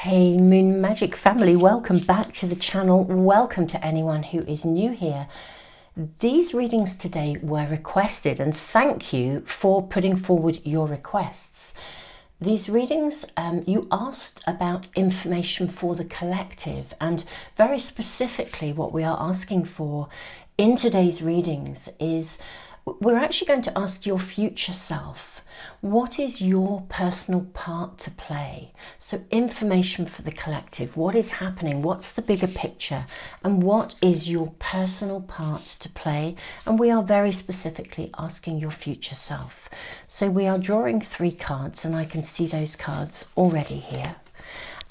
Hey Moon Magic family, welcome back to the channel. Welcome to anyone who is new here. These readings today were requested and thank you for putting forward your requests. These readings, you asked about information for the collective, and very specifically what we are asking for in today's readings is we're actually going to ask your future self. What is your personal part to play? So information for the collective. What is happening? What's the bigger picture? And what is your personal part to play? And we are very specifically asking your future self. So we are drawing 3 cards, and I can see those cards already here.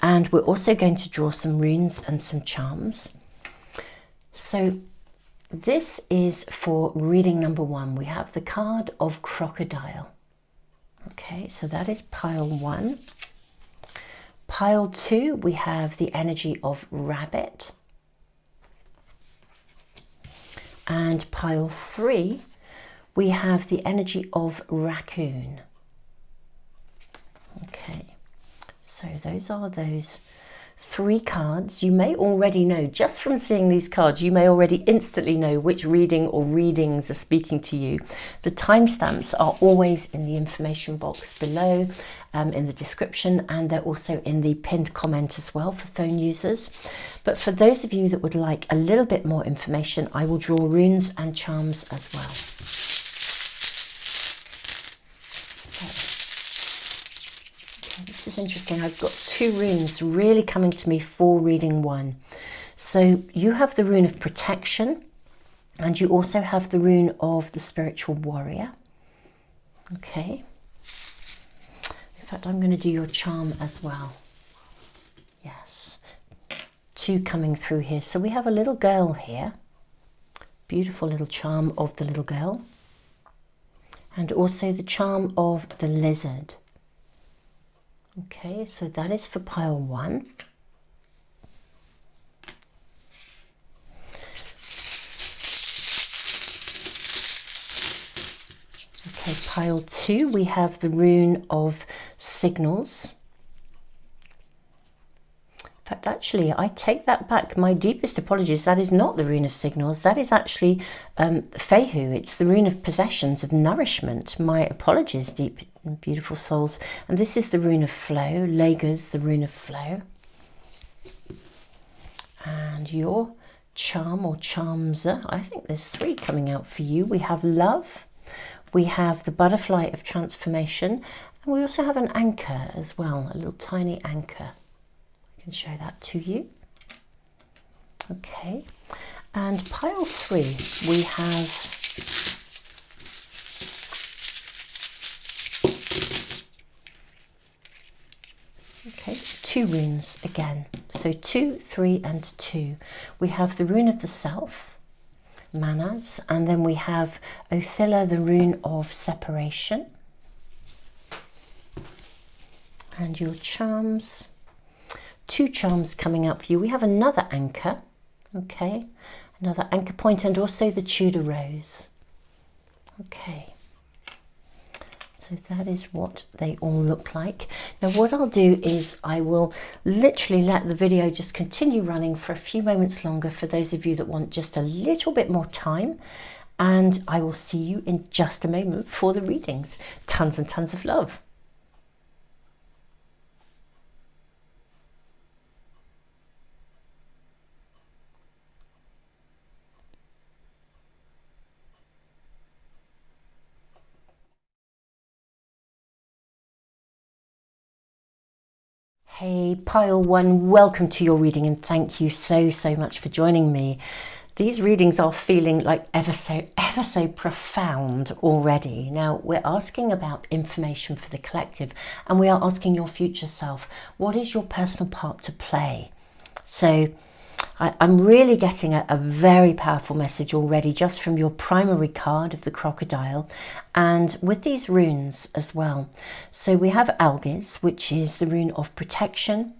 And we're also going to draw some runes and some charms. So this is for reading number 1. We have the card of crocodile. Okay, so that is pile 1. Pile 2, we have the energy of rabbit. And pile 3, we have the energy of raccoon. Okay, so those are those 3 cards. You may already know, just from seeing these cards, you may already instantly know which reading or readings are speaking to you. The timestamps are always in the information box below, in the description, and they're also in the pinned comment as well for phone users. But for those of you that would like a little bit more information, I will draw runes and charms as well. This is interesting. I've got 2 runes really coming to me for reading 1. So you have the rune of protection, and you also have the rune of the spiritual warrior. Okay. In fact, I'm going to do your charm as well. Yes. 2 coming through here. So we have a little girl here. Beautiful little charm of the little girl. And also the charm of the lizard. Okay, so that is for pile 1. Okay, pile 2, we have the rune of signals. In fact, actually, I take that back. My deepest apologies. That is not the rune of signals. That is actually Fehu. It's the rune of possessions, of nourishment. My apologies, deep and beautiful souls. And this is the rune of flow. Lager's the rune of flow. And your charm or charms, I think there's 3 coming out for you. We have love. We have the butterfly of transformation. And we also have an anchor as well, a little tiny anchor. I can show that to you. Okay, and pile 3, we have okay, 2 runes again. So 2, 3 and 2. We have the rune of the self, Manas, and then we have Othilla, the rune of separation. And your charms. 2 charms coming out for you. We have another anchor, okay, another anchor point, and also the Tudor rose. Okay, so that is what they all look like. Now what I'll do is I will literally let the video just continue running for a few moments longer for those of you that want just a little bit more time, and I will see you in just a moment for the readings. Tons and tons of love. Hey, pile 1, welcome to your reading, and thank you so much for joining me. These readings are feeling like ever so profound already. Now, we're asking about information for the collective, and we are asking your future self, what is your personal part to play? So I'm really getting a very powerful message already just from your primary card of the crocodile, and with these runes as well. So we have Algiz, which is the rune of protection,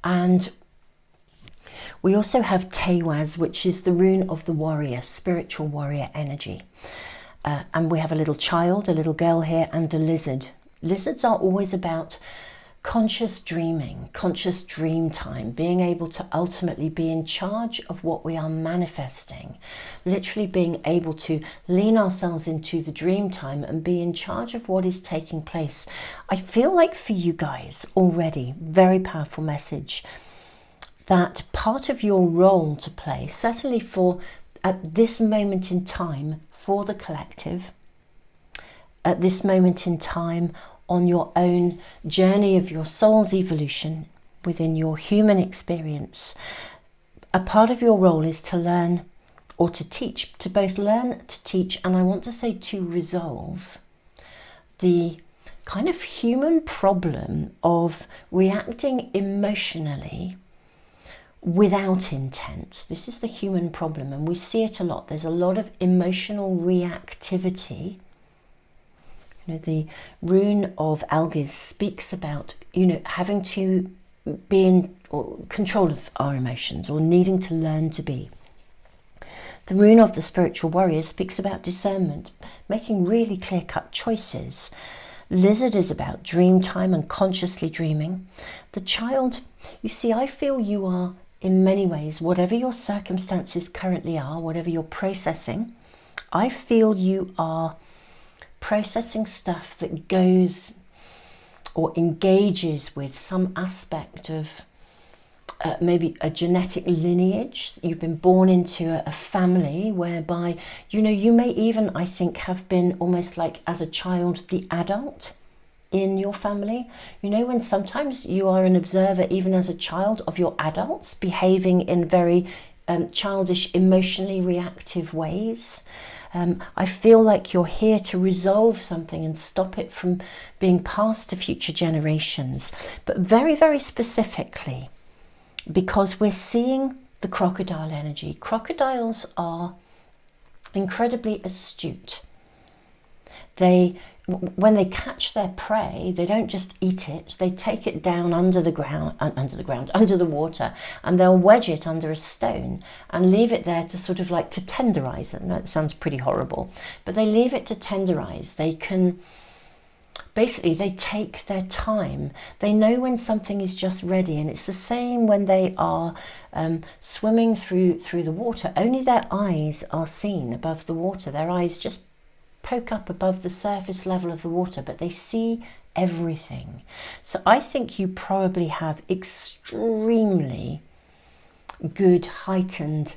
and we also have Tewaz, which is the rune of the warrior, spiritual warrior energy. And we have a little child, a little girl here, and a lizard. Lizards are always about conscious dreaming, conscious dream time, being able to ultimately be in charge of what we are manifesting, literally being able to lean ourselves into the dream time and be in charge of what is taking place. I feel like for you guys already, very powerful message, that part of your role to play, certainly for at this moment in time for the collective, at this moment in time on your own journey of your soul's evolution within your human experience, a part of your role is to learn or to teach, to both learn, to teach, and I want to say to resolve the kind of human problem of reacting emotionally without intent. This is the human problem, and we see it a lot. There's a lot of emotional reactivity. You know, the rune of Algiz speaks about, you know, having to be in control of our emotions, or needing to learn to be. The rune of the spiritual warrior speaks about discernment, making really clear-cut choices. Lizard is about dream time and consciously dreaming. The child, you see, I feel you are, in many ways, whatever your circumstances currently are, whatever you're processing, I feel you are processing stuff that goes or engages with some aspect of maybe a genetic lineage. You've been born into a family whereby, you know, you may even, I think, have been almost like as a child the adult in your family. You know, when sometimes you are an observer even as a child of your adults behaving in very childish, emotionally reactive ways. I feel like you're here to resolve something and stop it from being passed to future generations, but very, very specifically, because we're seeing the crocodile energy. Crocodiles are incredibly astute. When they catch their prey, they don't just eat it, they take it down under the water, and they'll wedge it under a stone and leave it there to sort of like to tenderize it. I know it sounds pretty horrible, but they leave it to tenderize. They can, basically, they take their time. They know when something is just ready, and it's the same when they are swimming through the water. Only their eyes are seen above the water. Their eyes just poke up above the surface level of the water, but they see everything. So I think you probably have extremely good heightened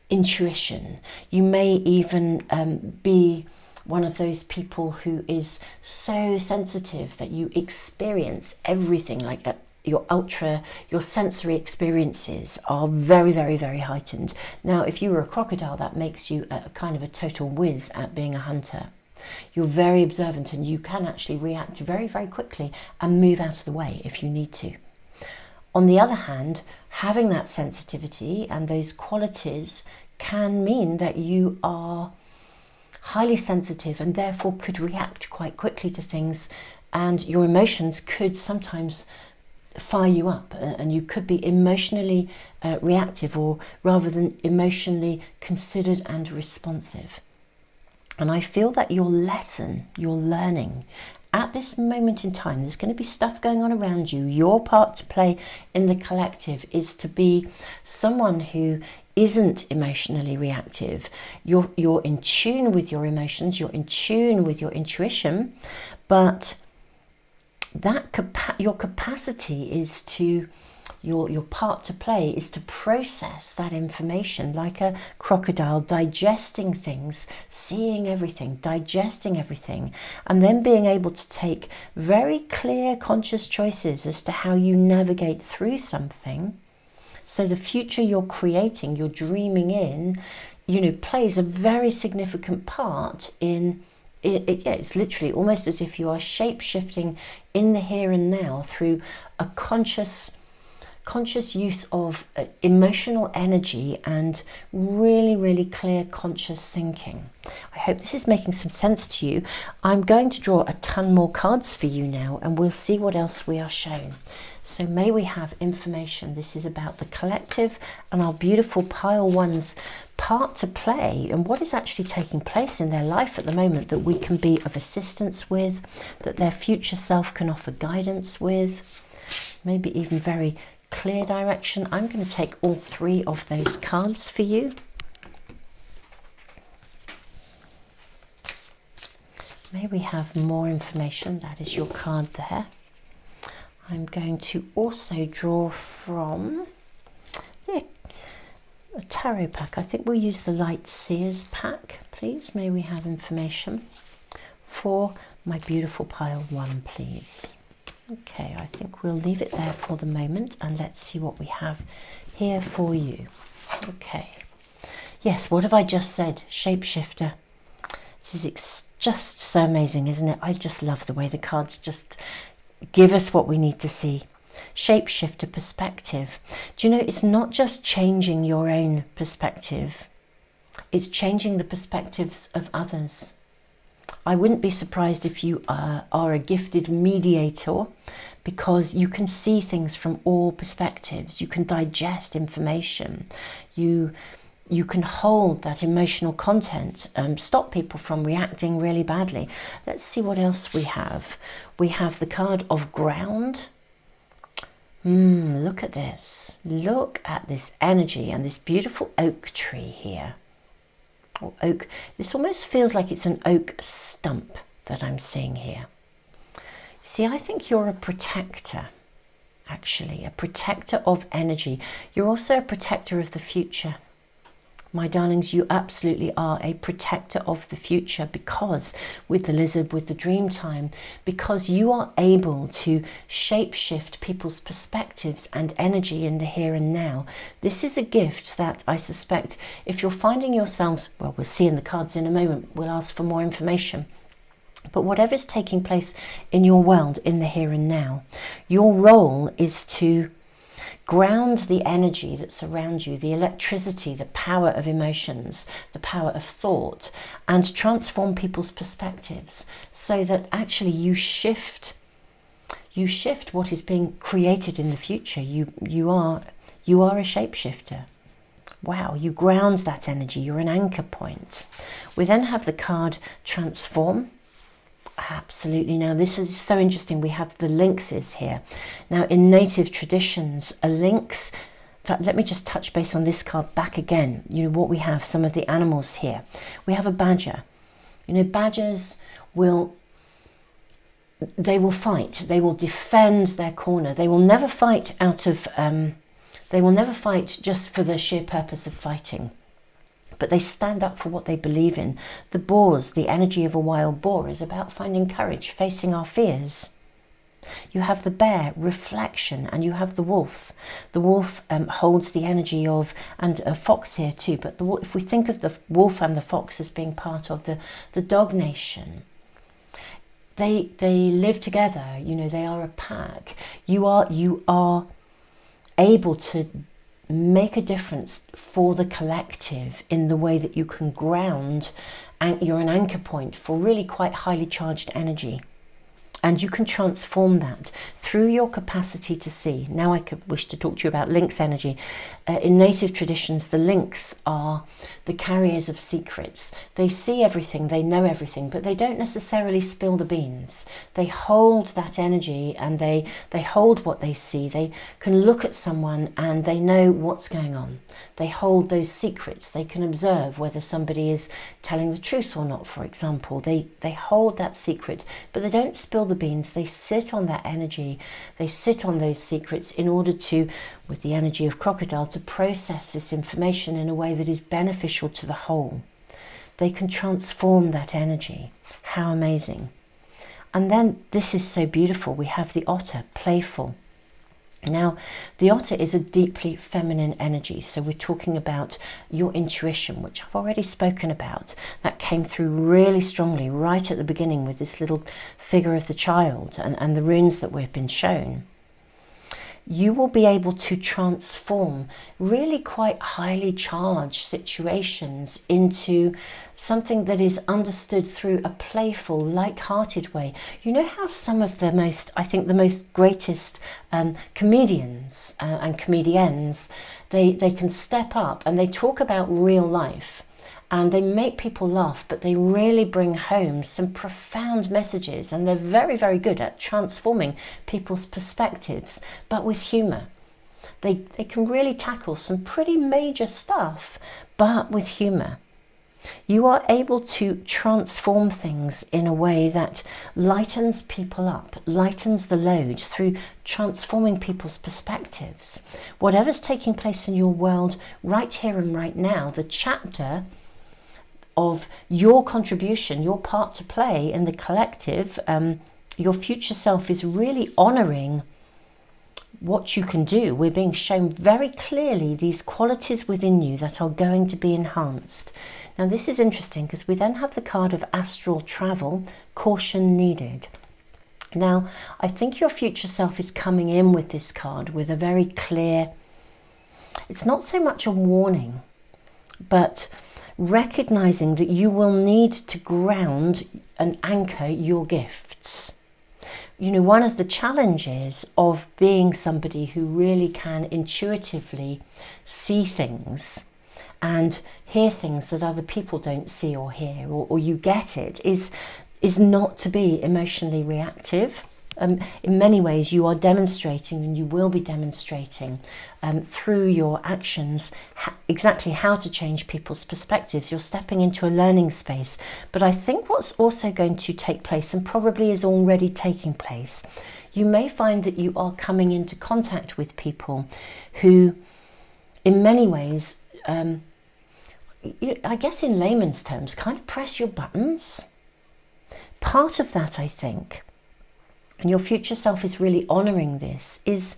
intuition. You may even be one of those people who is so sensitive that you experience everything, like your sensory experiences are very, very, very heightened. Now, if you were a crocodile, that makes you a kind of a total whiz at being a hunter. You're very observant, and you can actually react very, very quickly and move out of the way if you need to. On the other hand, having that sensitivity and those qualities can mean that you are highly sensitive and therefore could react quite quickly to things, and your emotions could sometimes fire you up, and you could be emotionally reactive, or rather than emotionally considered and responsive. And I feel that your lesson, your learning at this moment in time, there's going to be stuff going on around you. Your part to play in the collective is to be someone who isn't emotionally reactive. You're in tune with your emotions, you're in tune with your intuition, but your capacity is to, your part to play is to process that information like a crocodile, digesting things, seeing everything, digesting everything, and then being able to take very clear conscious choices as to how you navigate through something. So the future you're creating, you're dreaming in, you know, plays a very significant part in it's literally almost as if you are shape-shifting in the here and now through a conscious conscious use of emotional energy and really, really clear conscious thinking. I hope this is making some sense to you. I'm going to draw a ton more cards for you now, and we'll see what else we are shown. So may we have information. This is about the collective and our beautiful pile one's part to play and what is actually taking place in their life at the moment that we can be of assistance with, that their future self can offer guidance with, maybe even very clear direction. I'm going to take all 3 of those cards for you. May we have more information. That is your card there. I'm going to also draw from a tarot pack. I think we'll use the light Seers pack, please. May we have information for my beautiful pile 1, please. Okay, I think we'll leave it there for the moment and let's see what we have here for you. Okay. Yes, what have I just said? Shapeshifter. This is just so amazing, isn't it? I just love the way the cards just give us what we need to see. Shapeshifter perspective. Do you know, it's not just changing your own perspective, it's changing the perspectives of others. I wouldn't be surprised if you are a gifted mediator, because you can see things from all perspectives. You can digest information. You can hold that emotional content, stop people from reacting really badly. Let's see what else we have. We have the card of ground. Look at this. Look at this energy and this beautiful oak tree here. Or oak. This almost feels like it's an oak stump that I'm seeing here. See, I think you're a protector, actually, a protector of energy. You're also a protector of the future. My darlings, you absolutely are a protector of the future, because with the lizard, with the dream time, because you are able to shape-shift people's perspectives and energy in the here and now. This is a gift that I suspect, if you're finding yourselves, well, we'll see in the cards in a moment, we'll ask for more information. But whatever's taking place in your world in the here and now, your role is to ground the energy that surrounds you, the electricity, the power of emotions, the power of thought, and transform people's perspectives so that actually you shift what is being created in the future. You are a shapeshifter. Wow, you ground that energy. You're an anchor point. We then have the card transform. Absolutely. Now this is so interesting. We have the lynxes here. Now in native traditions, a lynx, in fact, let me just touch base on this card back again. You know what we have, some of the animals here. We have a badger. You know, badgers will fight. They will defend their corner. They will never fight they will never fight just for the sheer purpose of fighting. But they stand up for what they believe in. The boars, the energy of a wild boar, is about finding courage, facing our fears. You have the bear, reflection, and you have the wolf. The wolf holds the energy of, and a fox here too, but if we think of the wolf and the fox as being part of the dog nation, they live together. You know, they are a pack. You are able to make a difference for the collective in the way that you can ground, and you're an anchor point for really quite highly charged energy. And you can transform that through your capacity to see. Now I could wish to talk to you about lynx energy. In native traditions, the lynx are the carriers of secrets. They see everything, they know everything, but they don't necessarily spill the beans. They hold that energy and they hold what they see. They can look at someone and they know what's going on. They hold those secrets. They can observe whether somebody is telling the truth or not, for example. They hold that secret, but they don't spill the beans. They sit on that energy. They sit on those secrets in order to, with the energy of crocodile, to process this information in a way that is beneficial to the whole. They can transform that energy. How amazing. And then this is so beautiful. We have the otter, playful. Now, the otter is a deeply feminine energy. So we're talking about your intuition, which I've already spoken about. That came through really strongly right at the beginning with this little figure of the child and the runes that we've been shown. you will be able to transform really quite highly charged situations into something that is understood through a playful, light-hearted way. You know how some of the most, I think the most greatest comedians and comedians, they can step up and they talk about real life and they make people laugh, but they really bring home some profound messages, and they're very, very good at transforming people's perspectives, but with humour. They can really tackle some pretty major stuff, but with humour. You are able to transform things in a way that lightens people up, lightens the load through transforming people's perspectives. Whatever's taking place in your world right here and right now, the chapter of your contribution, your part to play in the collective, your future self is really honouring what you can do. We're being shown very clearly these qualities within you that are going to be enhanced. Now this is interesting because we then have the card of astral travel, caution needed. Now I think your future self is coming in with this card with a very clear, it's not so much a warning, but recognizing that you will need to ground and anchor your gifts. You know, one of the challenges of being somebody who really can intuitively see things and hear things that other people don't see or hear, or you get it, is not to be emotionally reactive. In many ways you are demonstrating, and you will be demonstrating through your actions exactly how to change people's perspectives. You're stepping into a learning space. But I think what's also going to take place, and probably is already taking place, you may find that you are coming into contact with people who in many ways, I guess in layman's terms, kind of press your buttons. Part of that, I think, and your future self is really honouring this, is,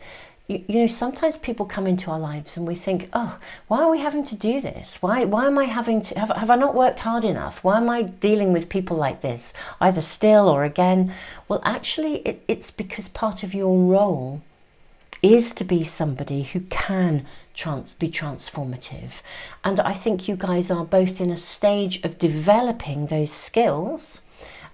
you know, sometimes people come into our lives and we think, oh, why are we having to do this? Why am I having to, have I not worked hard enough? Why am I dealing with people like this, either still or again? Well, actually, it's because part of your role is to be somebody who can be transformative. And I think you guys are both in a stage of developing those skills,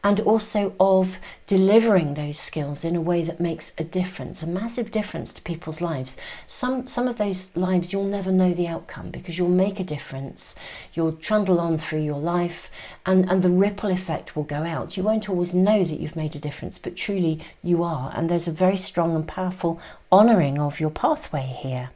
and also of delivering those skills in a way that makes a difference, a massive difference to people's lives. Some of those lives you'll never know the outcome, because you'll make a difference, you'll trundle on through your life, and the ripple effect will go out. You won't always know that you've made a difference, but truly you are, and there's a very strong and powerful honouring of your pathway here.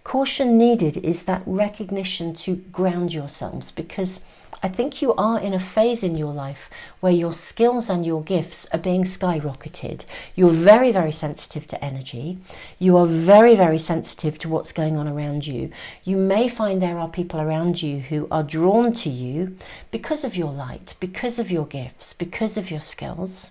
Caution needed is that recognition to ground yourselves, because I think you are in a phase in your life where your skills and your gifts are being skyrocketed. You're very, very sensitive to energy. You are very, very sensitive to what's going on around you. You may find there are people around you who are drawn to you because of your light, because of your gifts, because of your skills.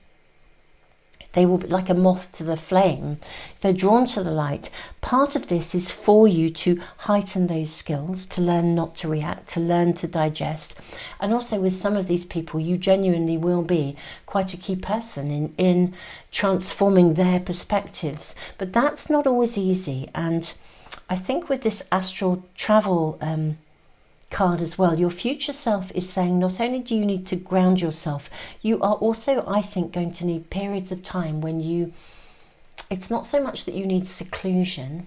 They will be like a moth to the flame. They're drawn to the light. Part of this is for you to heighten those skills, to learn not to react, to learn to digest. And also with some of these people, you genuinely will be quite a key person in transforming their perspectives. But that's not always easy. And I think with this astral travel card as well, your future self is saying not only do you need to ground yourself, you are also, I think, going to need periods of time when it's not so much that you need seclusion,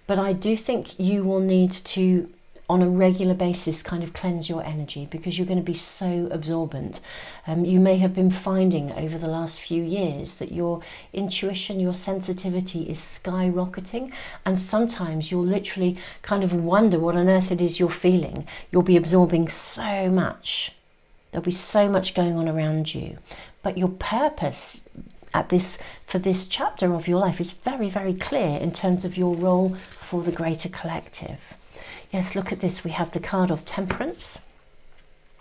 but I do think you will need to, on a regular basis, kind of cleanse your energy, because you're going to be so absorbent. You may have been finding over the last few years that your intuition, your sensitivity is skyrocketing, and sometimes you'll literally kind of wonder what on earth it is you're feeling. You'll be absorbing so much. There'll be so much going on around you. But your purpose for this chapter of your life is very, very clear in terms of your role for the greater collective. Yes, look at this. We have the card of Temperance.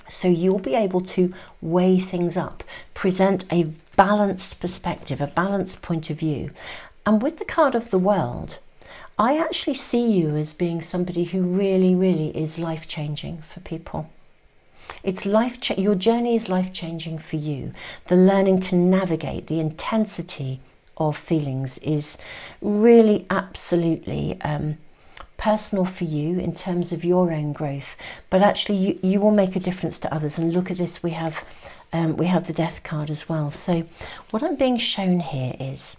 So you'll be able to weigh things up, present a balanced perspective, a balanced point of view. And with the card of the World, I actually see you as being somebody who really, really is life-changing for people. It's your journey is life-changing for you. The learning to navigate the intensity of feelings is really absolutely personal for you in terms of your own growth, but actually you will make a difference to others. And look at this, we have the Death card as well. So what I'm being shown here is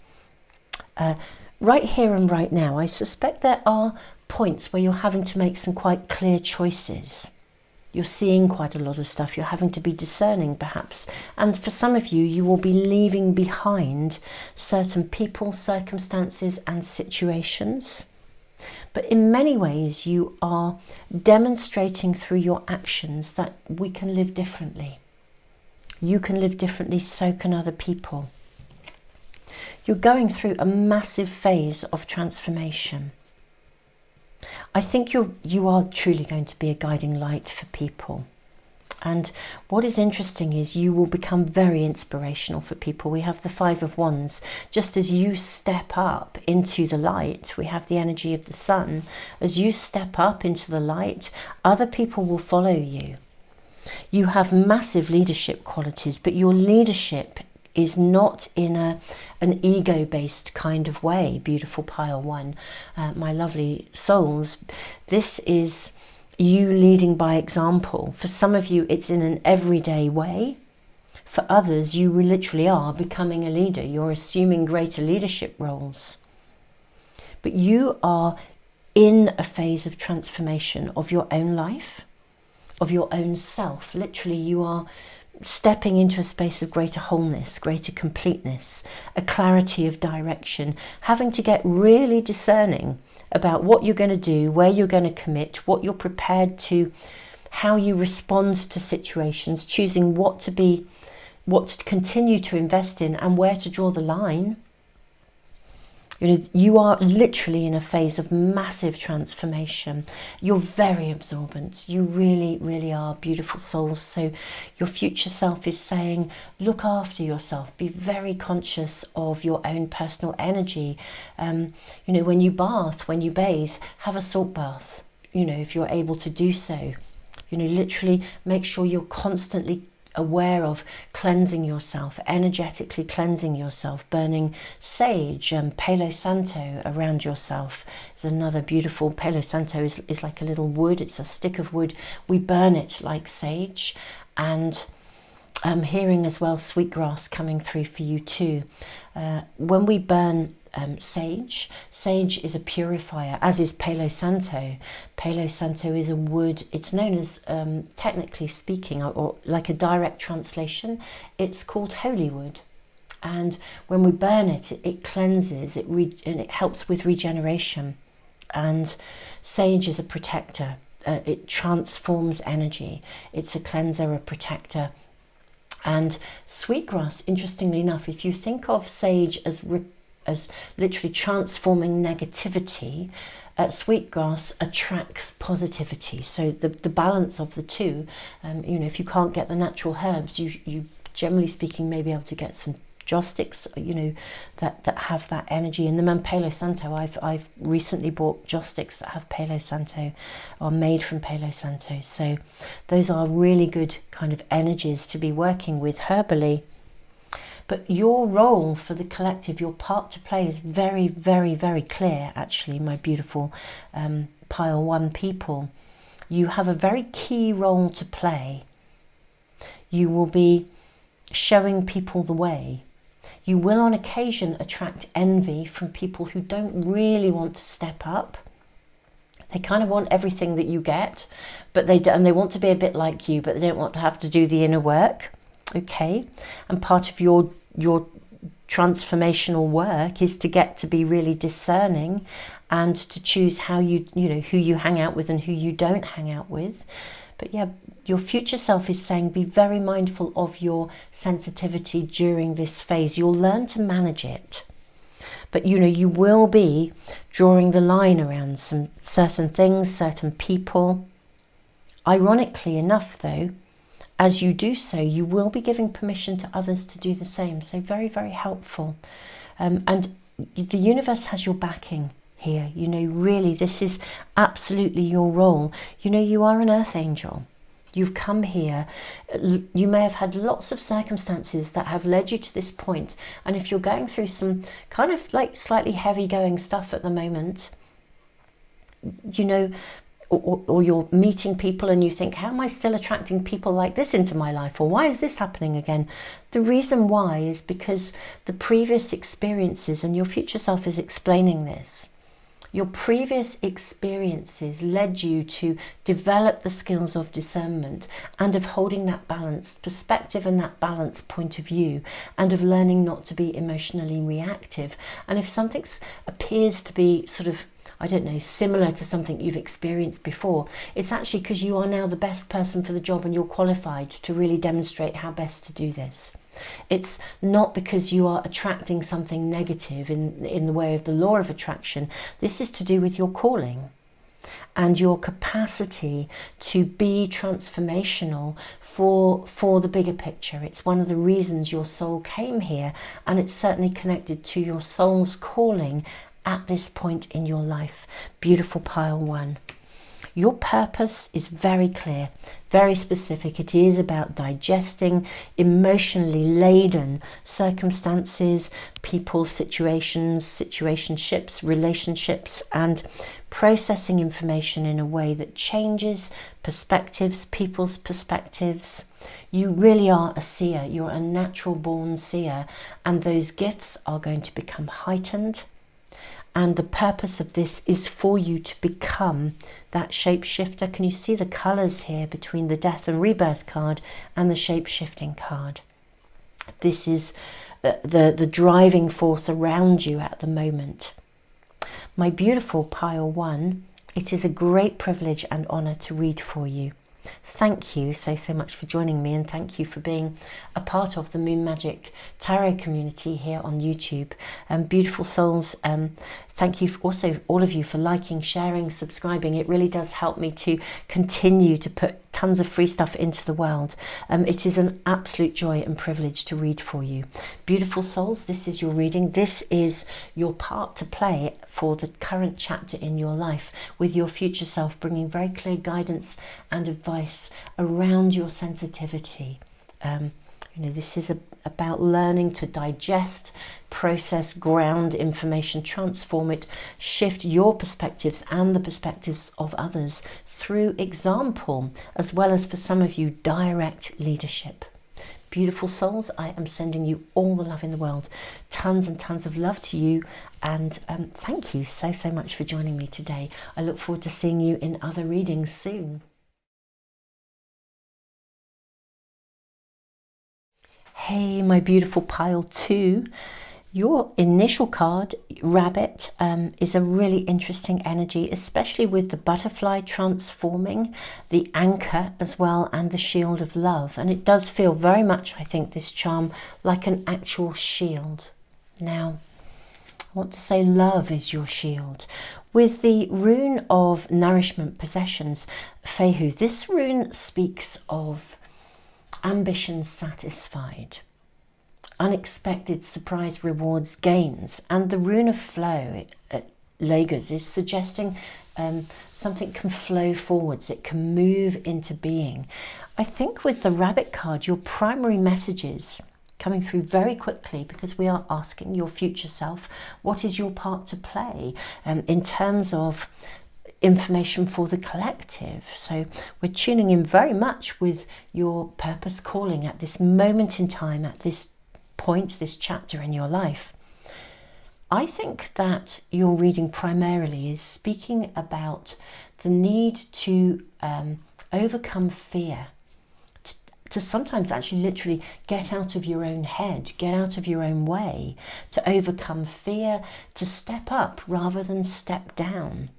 right here and right now, I suspect there are points where you're having to make some quite clear choices. You're seeing quite a lot of stuff. You're having to be discerning, perhaps. And for some of you, you will be leaving behind certain people, circumstances, and situations. But in many ways, you are demonstrating through your actions that we can live differently. You can live differently, so can other people. You're going through a massive phase of transformation. I think you are truly going to be a guiding light for people. And what is interesting is you will become very inspirational for people. We have the Five of Wands. Just as you step up into the light, we have the energy of the sun. As you step up into the light, other people will follow you. You have massive leadership qualities, but your leadership is not in an ego-based kind of way. Beautiful pile one, my lovely souls. This is you leading by example. For some of you, it's in an everyday way. For others, you literally are becoming a leader. You're assuming greater leadership roles. But you are in a phase of transformation of your own life, of your own self. Literally, you are stepping into a space of greater wholeness, greater completeness, a clarity of direction, having to get really discerning about what you're going to do, where you're going to commit, what you're prepared to, how you respond to situations, choosing what to continue to invest in and where to draw the line. You know, you are literally in a phase of massive transformation. You're very absorbent. You really, really are beautiful souls. So your future self is saying, look after yourself. Be very conscious of your own personal energy. You know, when you bath, when you bathe, have a salt bath, you know, if you're able to do so. You know, literally make sure you're constantly aware of cleansing yourself, energetically cleansing yourself, burning sage and Palo Santo around yourself. Is another beautiful, Palo Santo is like a little wood, it's a stick of wood. We burn it like sage. And I'm hearing as well sweetgrass coming through for you too. When we burn sage is a purifier, as is Palo Santo. Palo Santo is a wood. It's known as, technically speaking, or like a direct translation, it's called holy wood. And when we burn it, it cleanses, and it helps with regeneration. And sage is a protector. It transforms energy. It's a cleanser, a protector. And sweetgrass, interestingly enough, if you think of sage as literally transforming negativity, sweetgrass attracts positivity. So the balance of the two, you know, if you can't get the natural herbs, you generally speaking may be able to get some joss sticks, you know, that have that energy in them. And Palo Santo, I've recently bought joss sticks that have Palo Santo, or made from Palo Santo. So those are really good kind of energies to be working with herbally. But your role for the collective, your part to play, is very, very, very clear, actually, my beautiful pile one people. You have a very key role to play. You will be showing people the way. You will on occasion attract envy from people who don't really want to step up. They kind of want everything that you get, but they want to be a bit like you, but they don't want to have to do the inner work. Okay, and part of your transformational work is to get to be really discerning and to choose how you know, who you hang out with and who you don't hang out with. But yeah, your future self is saying be very mindful of your sensitivity during this phase. You'll learn to manage it. But you know, you will be drawing the line around some certain things, certain people. Ironically enough though, as you do so, you will be giving permission to others to do the same. So very, very helpful. And the universe has your backing here. You know, really, this is absolutely your role. You know, you are an earth angel. You've come here, you may have had lots of circumstances that have led you to this point. And if you're going through some kind of like slightly heavy going stuff at the moment, you know, or you're meeting people and you think, how am I still attracting people like this into my life? Or why is this happening again? The reason why is because the previous experiences, and your future self is explaining this, your previous experiences led you to develop the skills of discernment and of holding that balanced perspective and that balanced point of view, and of learning not to be emotionally reactive. And if something appears to be sort of, I don't know, similar to something you've experienced before, it's actually because you are now the best person for the job and you're qualified to really demonstrate how best to do this. It's not because you are attracting something negative in the way of the law of attraction. This is to do with your calling and your capacity to be transformational for the bigger picture. It's one of the reasons your soul came here, and it's certainly connected to your soul's calling at this point in your life. Beautiful pile 1. Your purpose is very clear, very specific. It is about digesting emotionally laden circumstances, people, situations, situationships, relationships, and processing information in a way that changes perspectives, people's perspectives. You really are a seer. You're a natural born seer, and those gifts are going to become heightened. And the purpose of this is for you to become that shapeshifter. Can you see the colours here between the death and rebirth card and the shape-shifting card? This is the driving force around you at the moment. My beautiful pile 1, it is a great privilege and honour to read for you. Thank you so much for joining me, and thank you for being a part of the Moon Magic Tarot community here on YouTube. Beautiful souls, thank you also all of you for liking, sharing, subscribing. It really does help me to continue to put tons of free stuff into the world. It is an absolute joy and privilege to read for you. Beautiful souls, this is your reading. This is your part to play for the current chapter in your life, with your future self bringing very clear guidance and advice around your sensitivity. You know, this is about learning to digest, process, ground information, transform it, shift your perspectives and the perspectives of others through example, as well as for some of you, direct leadership. Beautiful souls, I am sending you all the love in the world. Tons and tons of love to you, and thank you so much for joining me today. I look forward to seeing you in other readings soon. Hey, my beautiful pile 2. Your initial card, Rabbit, is a really interesting energy, especially with the butterfly transforming, the anchor as well, and the shield of love. And it does feel very much, I think, this charm, like an actual shield. Now, I want to say love is your shield. With the rune of nourishment, possessions, Fehu, this rune speaks of ambitions satisfied, unexpected surprise rewards, gains, and the rune of flow, Lagos, is suggesting something can flow forwards, it can move into being. I think with the Rabbit card, your primary messages coming through very quickly, because we are asking your future self, what is your part to play in terms of information for the collective. So we're tuning in very much with your purpose calling at this moment in time, at this point, this chapter in your life. I think that your reading primarily is speaking about the need to overcome fear, to sometimes actually literally get out of your own head, get out of your own way, to overcome fear, to step up rather than step down.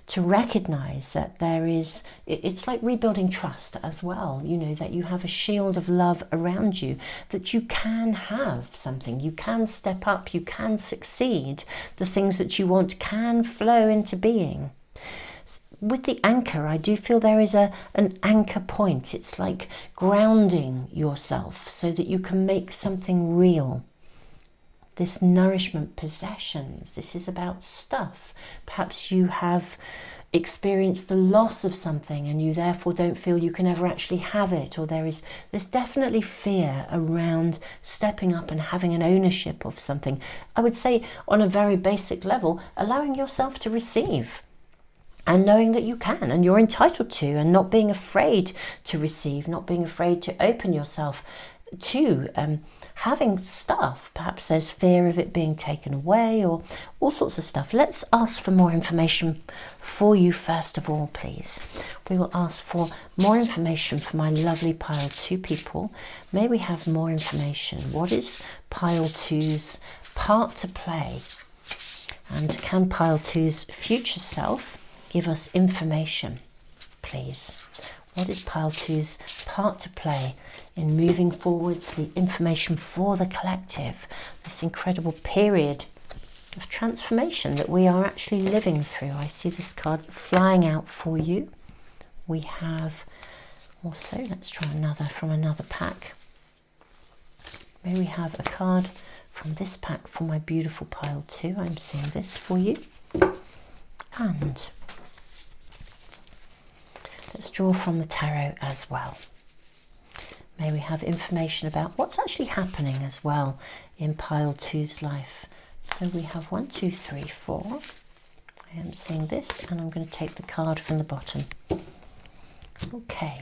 To recognize that there is, it's like rebuilding trust as well, you know, that you have a shield of love around you, that you can have something, you can step up, you can succeed, the things that you want can flow into being. With the anchor, I do feel there is an anchor point. It's like grounding yourself so that you can make something real. this nourishment, possessions. This is about stuff. Perhaps you have experienced the loss of something and you therefore don't feel you can ever actually have it, or there's definitely fear around stepping up and having an ownership of something. I would say on a very basic level, allowing yourself to receive and knowing that you can and you're entitled to, and not being afraid to receive, not being afraid to open yourself to having stuff. Perhaps there's fear of it being taken away, or all sorts of stuff. Let's ask for more information for you first of all, please. We will ask for more information for my lovely pile 2 people. May we have more information. What is pile 2's part to play? And can pile 2's future self give us information, please? What is pile 2's part to play in moving forwards, the information for the collective, this incredible period of transformation that we are actually living through? I see this card flying out for you. We have also, let's try another from another pack. May we have a card from this pack for my beautiful pile 2. I'm seeing this for you. And let's draw from the tarot as well. May we have information about what's actually happening as well in pile 2's life. So we have 1, 2, 3, 4. I am seeing this, and I'm going to take the card from the bottom. Okay.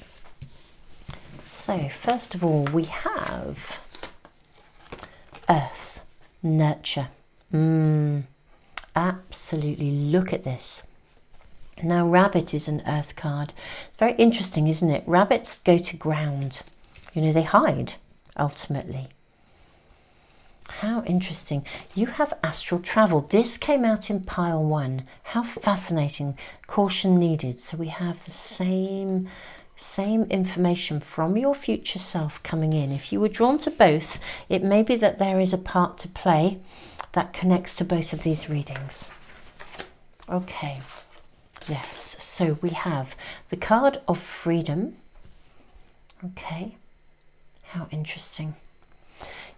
So first of all, we have Earth, Nurture. Absolutely, look at this. Now, Rabbit is an earth card. It's very interesting, isn't it? Rabbits go to ground. You know, they hide, ultimately. How interesting. You have astral travel. This came out in pile 1. How fascinating. Caution needed. So we have the same information from your future self coming in. If you were drawn to both, it may be that there is a part to play that connects to both of these readings. Okay. Yes, so we have the card of freedom. Okay, how interesting.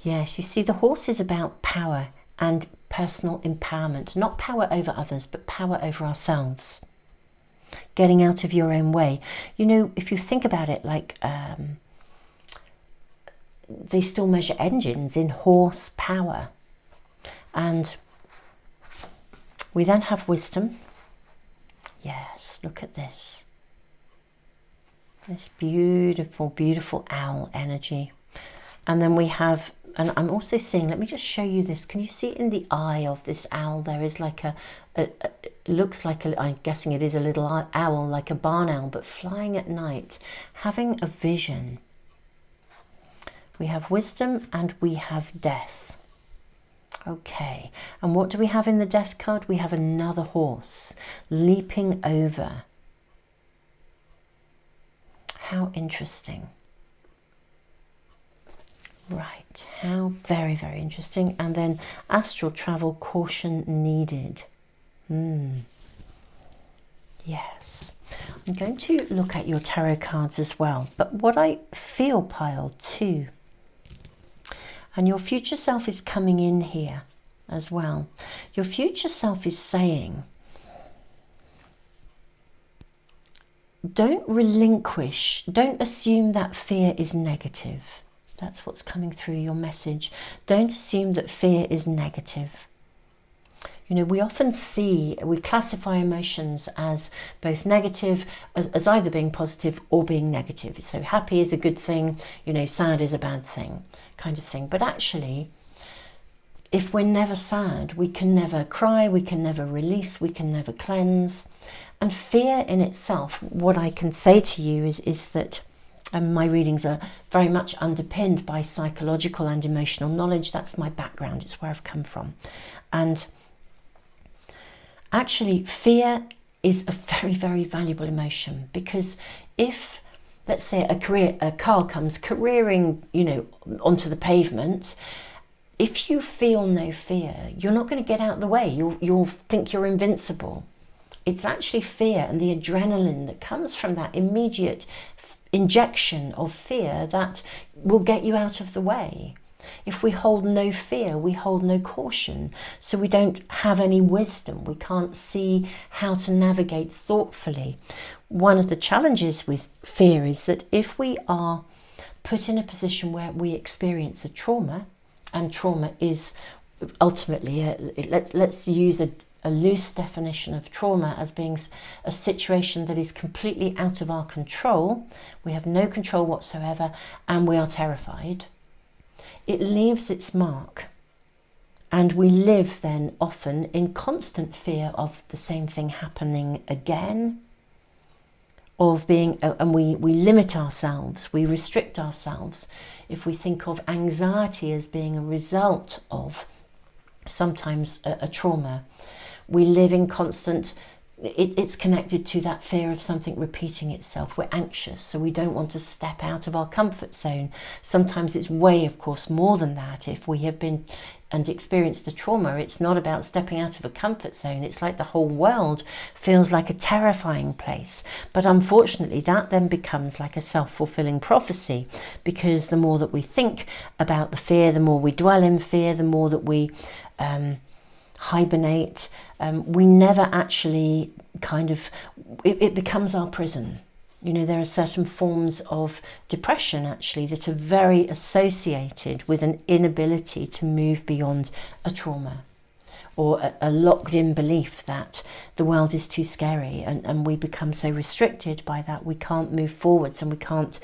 Yes, you see the horse is about power and personal empowerment, not power over others, but power over ourselves. Getting out of your own way. You know, if you think about it, like they still measure engines in horse power. And we then have wisdom. Yes, look at this. This beautiful, beautiful owl energy. And then we have, and I'm also seeing, let me just show you this. Can you see in the eye of this owl, there is like looks like I'm guessing it is a little owl, like a barn owl, but flying at night, having a vision. We have wisdom and we have death. Okay, and what do we have in the death card? We have another horse leaping over. How interesting. Right, how very, very interesting. And then astral travel, caution needed. Yes. I'm going to look at your tarot cards as well. But what I feel, pile 2, and your future self is coming in here as well. Your future self is saying, don't relinquish, don't assume that fear is negative. That's what's coming through your message. Don't assume that fear is negative. You know, we often we classify emotions as both negative, as either being positive or being negative. So happy is a good thing, you know, sad is a bad thing, kind of thing. But actually, if we're never sad, we can never cry, we can never release, we can never cleanse. And fear in itself, what I can say to you is that my readings are very much underpinned by psychological and emotional knowledge. That's my background, it's where I've come from. And actually, fear is a very, very valuable emotion, because if, let's say, a car comes careering, you know, onto the pavement, if you feel no fear, you're not going to get out of the way. You'll think you're invincible. It's actually fear and the adrenaline that comes from that immediate injection of fear that will get you out of the way. If we hold no fear, we hold no caution. So we don't have any wisdom. We can't see how to navigate thoughtfully. One of the challenges with fear is that if we are put in a position where we experience a trauma, and trauma is ultimately, let's use a loose definition of trauma as being a situation that is completely out of our control. We have no control whatsoever, and we are terrified. It leaves its mark, and we live then often in constant fear of the same thing happening again, of being, and we limit ourselves, we restrict ourselves. If we think of anxiety as being a result of sometimes a trauma, we live in constant, it's connected to that fear of something repeating itself. We're anxious, so we don't want to step out of our comfort zone. Sometimes it's way, of course, more than that. If we have been and experienced a trauma, it's not about stepping out of a comfort zone. It's like the whole world feels like a terrifying place. But unfortunately, that then becomes like a self-fulfilling prophecy, because the more that we think about the fear, the more we dwell in fear, the more that we hibernate, we never actually it becomes our prison. You know, there are certain forms of depression actually that are very associated with an inability to move beyond a trauma, or a locked in belief that the world is too scary, and we become so restricted by that we can't move forwards, and we can't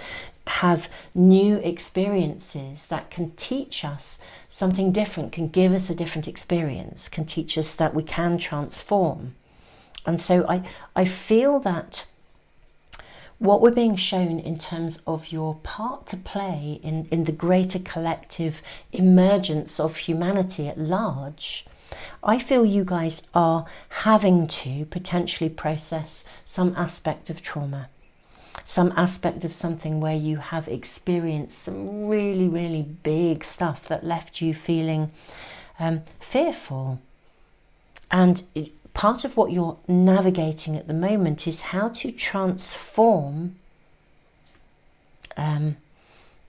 have new experiences that can teach us something different, can give us a different experience, can teach us that we can transform. And so I feel that what we're being shown in terms of your part to play in the greater collective emergence of humanity at large, I feel you guys are having to potentially process some aspect of trauma, some aspect of something where you have experienced some really, really big stuff that left you feeling fearful. And part of what you're navigating at the moment is how to transform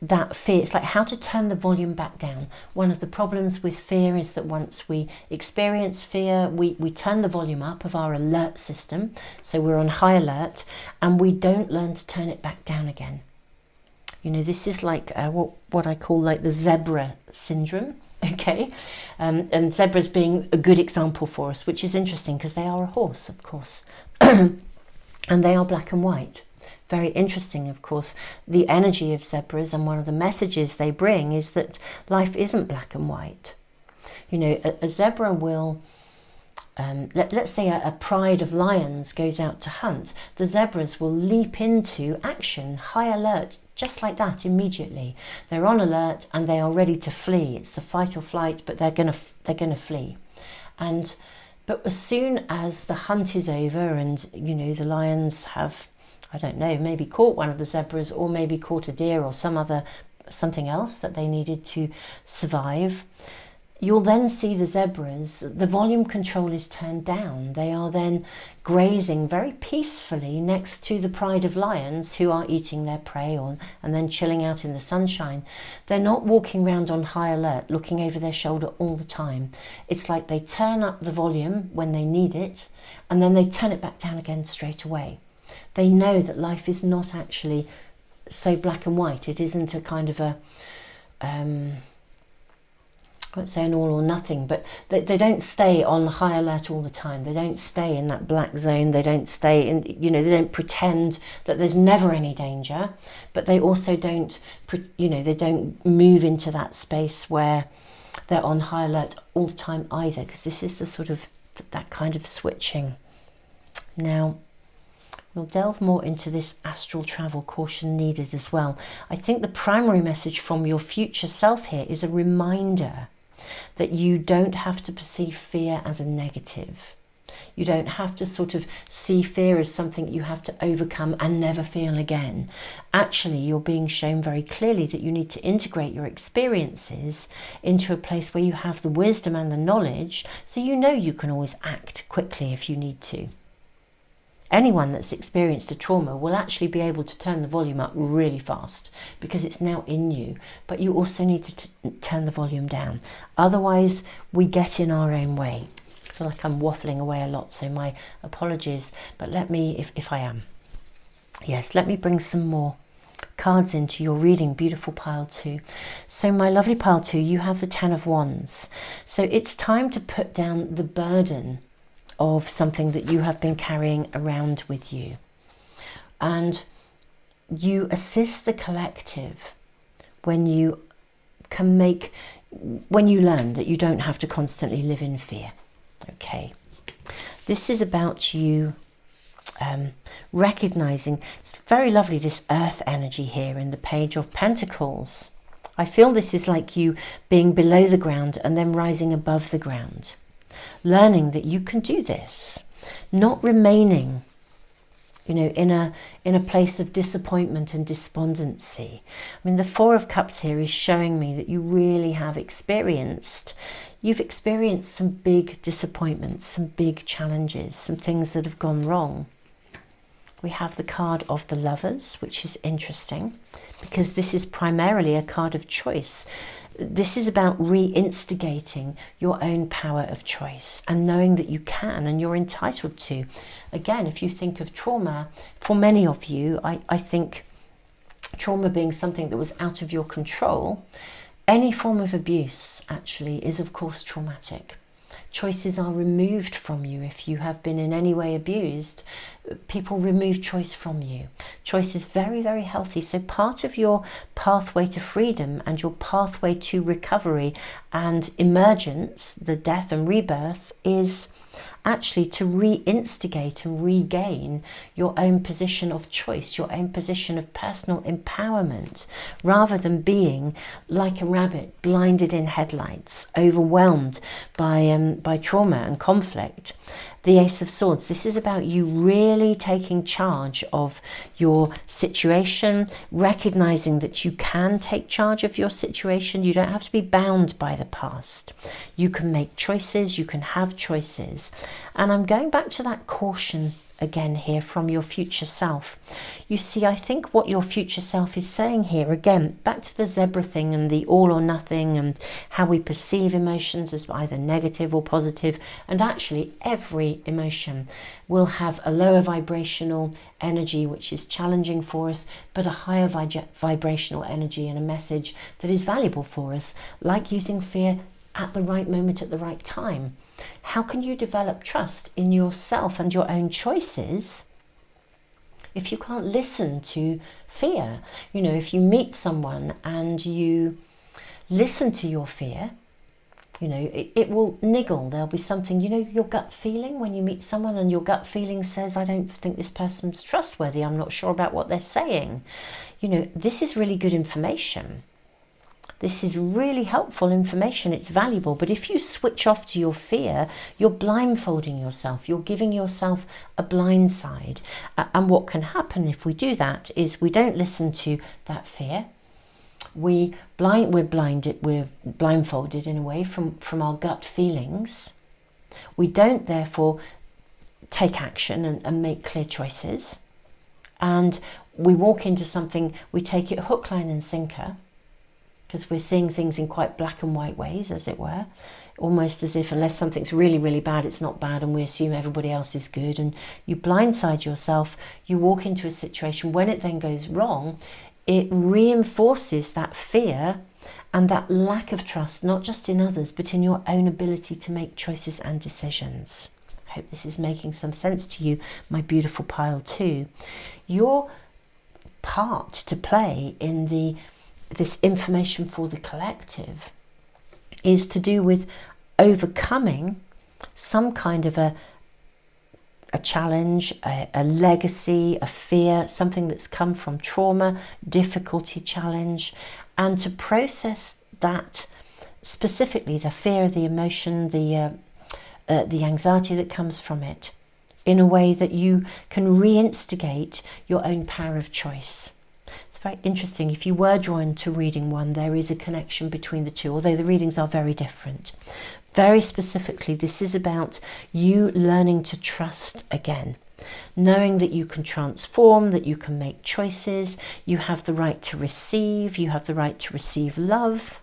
that fear. It's like how to turn the volume back down. One of the problems with fear is that once we experience fear, we turn the volume up of our alert system. So we're on high alert, and we don't learn to turn it back down again. You know, this is like what I call like the zebra syndrome. Okay, and zebras being a good example for us, which is interesting because they are a horse, of course, and they are black and white. Very interesting, of course, the energy of zebras, and one of the messages they bring is that life isn't black and white. You know, a zebra will, let's say a pride of lions goes out to hunt, the zebras will leap into action, high alert, just like that immediately. They're on alert and they are ready to flee. It's the fight or flight, but they're gonna flee. But as soon as the hunt is over, and you know, the lions have, I don't know, maybe caught one of the zebras, or maybe caught a deer or something else that they needed to survive, you'll then see the zebras, the volume control is turned down. They are then grazing very peacefully next to the pride of lions who are eating their prey and then chilling out in the sunshine. They're not walking around on high alert, looking over their shoulder all the time. It's like they turn up the volume when they need it, and then they turn it back down again straight away. They know that life is not actually so black and white. It isn't a kind of a, I won't say an all or nothing, but they don't stay on high alert all the time. They don't stay in that black zone. They don't stay in, you know, they don't pretend that there's never any danger, but they also don't, you know, they don't move into that space where they're on high alert all the time either, because this is the sort of, that kind of switching. Now, we'll delve more into this astral travel caution needed as well. I think the primary message from your future self here is a reminder that you don't have to perceive fear as a negative. You don't have to sort of see fear as something you have to overcome and never feel again. Actually, you're being shown very clearly that you need to integrate your experiences into a place where you have the wisdom and the knowledge, so you know you can always act quickly if you need to. anyone that's experienced a trauma will actually be able to turn the volume up really fast because it's now in you. But you also need to turn the volume down. Otherwise, we get in our own way. I feel like I'm waffling away a lot, so my apologies. But let me, if I am, yes, let me bring some more cards into your reading, beautiful pile 2. So my lovely pile 2, you have the 10 of Wands. So it's time to put down the burden of something that you have been carrying around with you. And you assist the collective when you learn that you don't have to constantly live in fear. Okay. This is about you recognizing, it's very lovely, this earth energy here in the Page of Pentacles. I feel this is like you being below the ground and then rising above the ground, learning that you can do this, not remaining, you know, in a place of disappointment and despondency. I mean, the 4 of Cups here is showing me that you really have you've experienced some big disappointments, some big challenges, some things that have gone wrong. We have the card of the Lovers, which is interesting because this is primarily a card of choice. This is about re-instigating your own power of choice and knowing that you can and you're entitled to. Again, if you think of trauma, for many of you, I think trauma being something that was out of your control, any form of abuse actually is of course traumatic. Choices are removed from you. If you have been in any way abused, people remove choice from you. Choice is very, very healthy. So part of your pathway to freedom and your pathway to recovery and emergence, the death and rebirth, is actually to re-instigate and regain your own position of choice, your own position of personal empowerment, rather than being like a rabbit blinded in headlights, overwhelmed by trauma and conflict. The Ace of Swords, this is about you really taking charge of your situation, recognizing that you can take charge of your situation. You don't have to be bound by the past. You can make choices, you can have choices. And I'm going back to that caution again here from your future self. You see, I think what your future self is saying here, again, back to the zebra thing and the all or nothing and how we perceive emotions as either negative or positive. And actually every emotion will have a lower vibrational energy, which is challenging for us, but a higher vibrational energy and a message that is valuable for us, like using fear at the right moment, at the right time. How can you develop trust in yourself and your own choices if you can't listen to fear? You know, if you meet someone and you listen to your fear, you know, it will niggle. There'll be something, you know, your gut feeling when you meet someone and your gut feeling says, I don't think this person's trustworthy. I'm not sure about what they're saying. You know, this is really good information. This is really helpful information. It's valuable. But if you switch off to your fear, you're blindfolding yourself. You're giving yourself a blind side. And what can happen if we do that is we don't listen to that fear. We're blindfolded in a way from our gut feelings. We don't therefore take action and make clear choices. And we walk into something, we take it hook, line and sinker, because we're seeing things in quite black and white ways, as it were, almost as if unless something's really, really bad, it's not bad, and we assume everybody else is good, and you blindside yourself. You walk into a situation, when it then goes wrong, it reinforces that fear and that lack of trust, not just in others, but in your own ability to make choices and decisions. I hope this is making some sense to you, my beautiful pile 2. Your part to play in this information for the collective is to do with overcoming some kind of a challenge, a legacy, a fear, something that's come from trauma, difficulty, challenge, and to process that, specifically the fear, the emotion, the anxiety that comes from it, in a way that you can reinstigate your own power of choice. It's very interesting. If you were drawn to reading one, there is a connection between the two, although the readings are very different. Very specifically, this is about you learning to trust again. knowing that you can transform, that you can make choices, you have the right to receive, you have the right to receive love,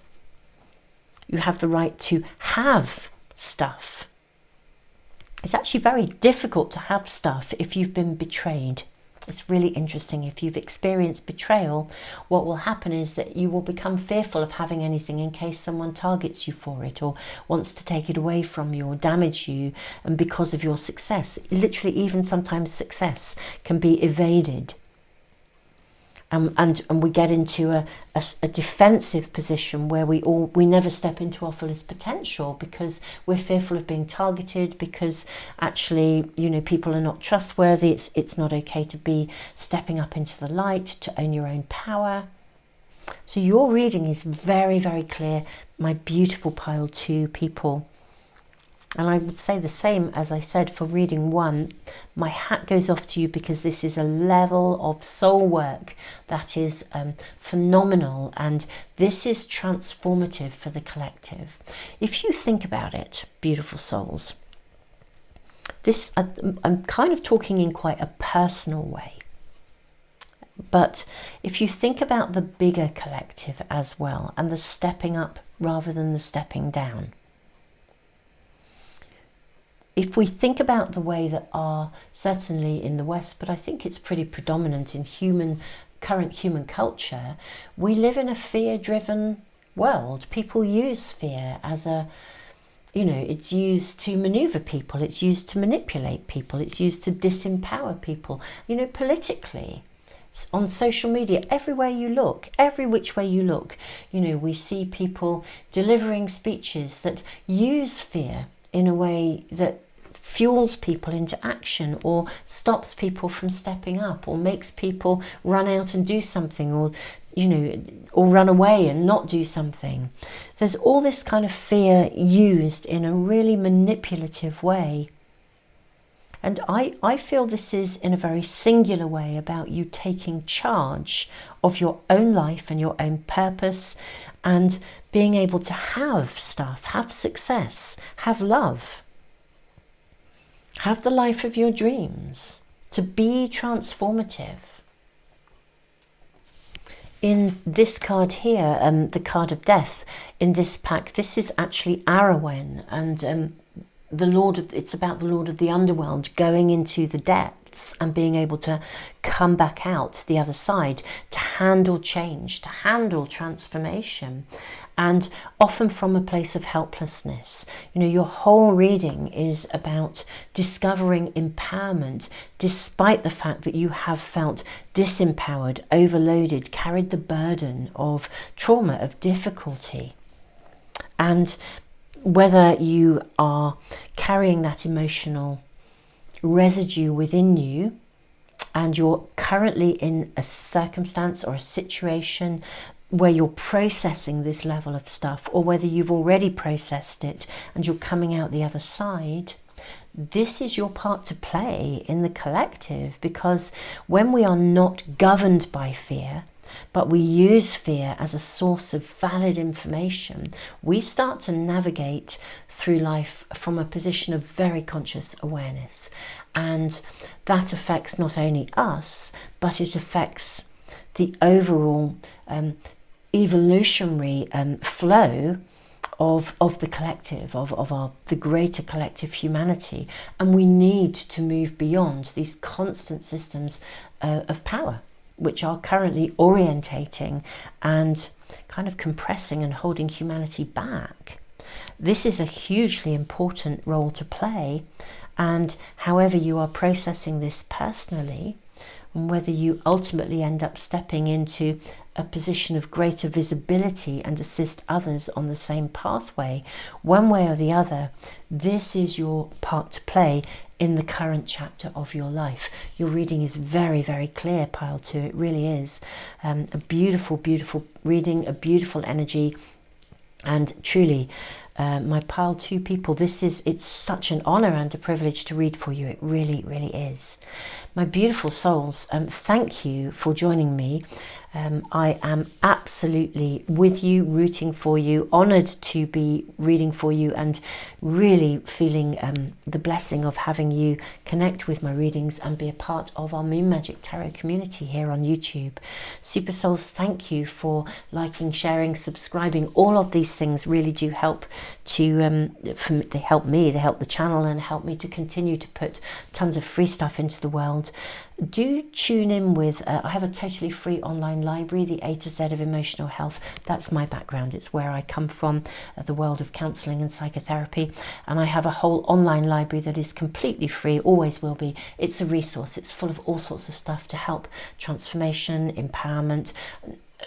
you have the right to have stuff. It's actually very difficult to have stuff if you've been betrayed. It's really interesting. If you've experienced betrayal, what will happen is that you will become fearful of having anything in case someone targets you for it or wants to take it away from you or damage you. And because of your success, literally even sometimes success can be evaded. And we get into a defensive position where we never step into our fullest potential because we're fearful of being targeted, because actually, you know, people are not trustworthy. It's not okay to be stepping up into the light, to own your own power. So your reading is very, very clear, my beautiful pile 2 people. And I would say the same as I said for reading 1. My hat goes off to you because this is a level of soul work that is phenomenal, and this is transformative for the collective. If you think about it, beautiful souls, this I'm kind of talking in quite a personal way. But if you think about the bigger collective as well, and the stepping up rather than the stepping down, if we think about the way that certainly in the West, but I think it's pretty predominant in current human culture, we live in a fear-driven world. People use fear as it's used to maneuver people, it's used to manipulate people, it's used to disempower people, politically. On social media, everywhere you look, every which way you look, we see people delivering speeches that use fear in a way that fuels people into action, or stops people from stepping up, or makes people run out and do something, or or run away and not do something. There's all this kind of fear used in a really manipulative way. And I feel this is in a very singular way about you taking charge of your own life and your own purpose, and being able to have stuff, have success, have love. Have the life of your dreams, to be transformative. In this card here, the card of death, in this pack, this is actually Arwen, and it's about the Lord of the Underworld going into the depths and being able to come back out the other side, to handle change, to handle transformation, and often from a place of helplessness. Your whole reading is about discovering empowerment despite the fact that you have felt disempowered, overloaded, carried the burden of trauma, of difficulty. And whether you are carrying that emotional residue within you, and you're currently in a circumstance or a situation where you're processing this level of stuff, or whether you've already processed it and you're coming out the other side, this is your part to play in the collective. Because when we are not governed by fear, but we use fear as a source of valid information, we start to navigate through life from a position of very conscious awareness. And that affects not only us, but it affects the overall evolutionary flow of the collective, of the greater collective humanity. And we need to move beyond these constant systems of power, which are currently orientating and kind of compressing and holding humanity back. This is a hugely important role to play, and however you are processing this personally, and whether you ultimately end up stepping into a position of greater visibility and assist others on the same pathway, one way or the other, this is your part to play in the current chapter of your life. Your reading is very, very clear, pile 2. It really is. A beautiful, beautiful reading, a beautiful energy. And truly, my pile 2 people, it's such an honor and a privilege to read for you. It really, really is. My beautiful souls, thank you for joining me. I am absolutely with you, rooting for you, honoured to be reading for you, and really feeling the blessing of having you connect with my readings and be a part of our Moon Magic Tarot community here on YouTube. Super Souls, thank you for liking, sharing, subscribing. All of these things really do help to, they help me, they help the channel, and help me to continue to put tons of free stuff into the world. Do tune in with, I have a totally free online library, the A to Z of emotional health. That's my background. It's where I come from, the world of counselling and psychotherapy. And I have a whole online library that is completely free, always will be. It's a resource. It's full of all sorts of stuff to help transformation, empowerment.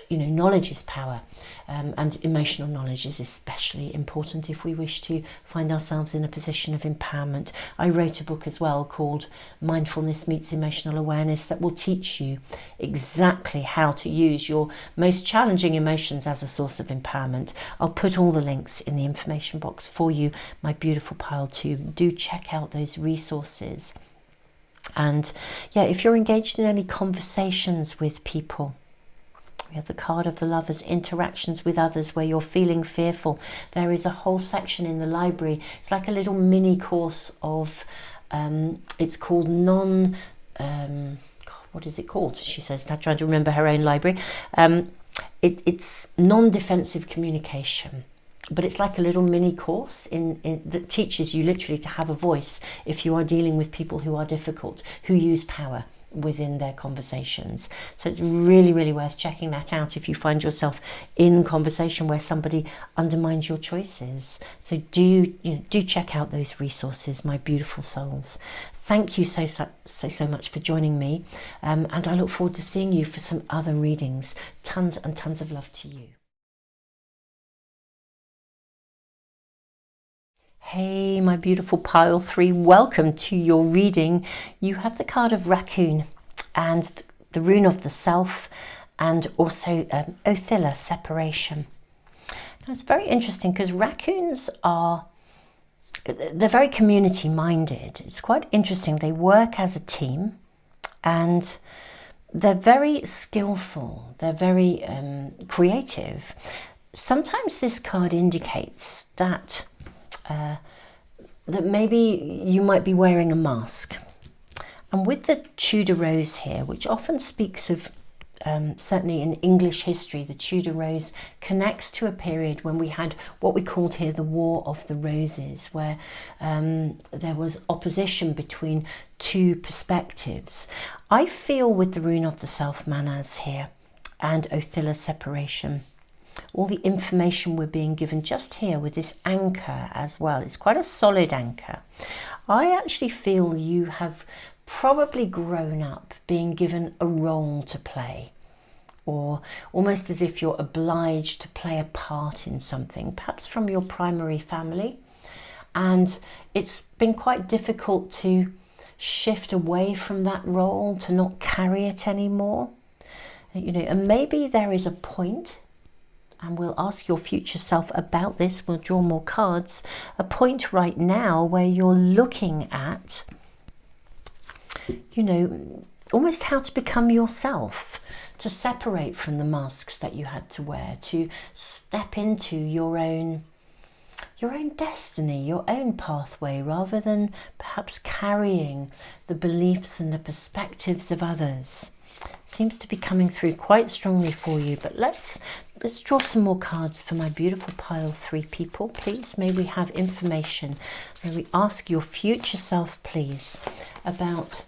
You know, knowledge is power, and emotional knowledge is especially important if we wish to find ourselves in a position of empowerment. I wrote a book as well called Mindfulness Meets Emotional Awareness that will teach you exactly how to use your most challenging emotions as a source of empowerment. I'll put all the links in the information box for you, my beautiful pile too. Do check out those resources. And yeah, if you're engaged in any conversations with people, we have the card of the Lovers, interactions with others where you're feeling fearful. There is a whole section in the library. It's like a little mini course of, it's called what is it called? She says, now trying to remember her own library. It's non-defensive communication. But it's like a little mini course that teaches you literally to have a voice if you are dealing with people who are difficult, who use power within their conversations. So it's really, really worth checking that out if you find yourself in conversation where somebody undermines your choices. So do check out those resources, my beautiful souls. Thank you so much for joining me, and I look forward to seeing you for some other readings. Tons and tons of love to you. Hey, my beautiful pile 3, welcome to your reading. You have the card of Raccoon and the rune of the Self, and also Othilla, separation. Now it's very interesting because raccoons they're very community minded. It's quite interesting. They work as a team and they're very skillful. They're very creative. Sometimes this card indicates that that maybe you might be wearing a mask. And with the Tudor rose here, which often speaks of, certainly in English history, the Tudor rose connects to a period when we had what we called here the War of the Roses, where there was opposition between two perspectives. I feel with the rune of the Self, Manas here, and Othilla, separation, all the information we're being given just here with this anchor as well. It's quite a solid anchor. I actually feel you have probably grown up being given a role to play, or almost as if you're obliged to play a part in something, perhaps from your primary family. And it's been quite difficult to shift away from that role, to not carry it anymore. You know, and maybe there is a point, and we'll ask your future self about this, we'll draw more cards, a point right now where you're looking at, you know, almost how to become yourself, to separate from the masks that you had to wear, to step into your own destiny, your own pathway, rather than perhaps carrying the beliefs and the perspectives of others. Seems to be coming through quite strongly for you, but let's draw some more cards for my beautiful pile 3 people, please. May we have information. May we ask your future self, please, about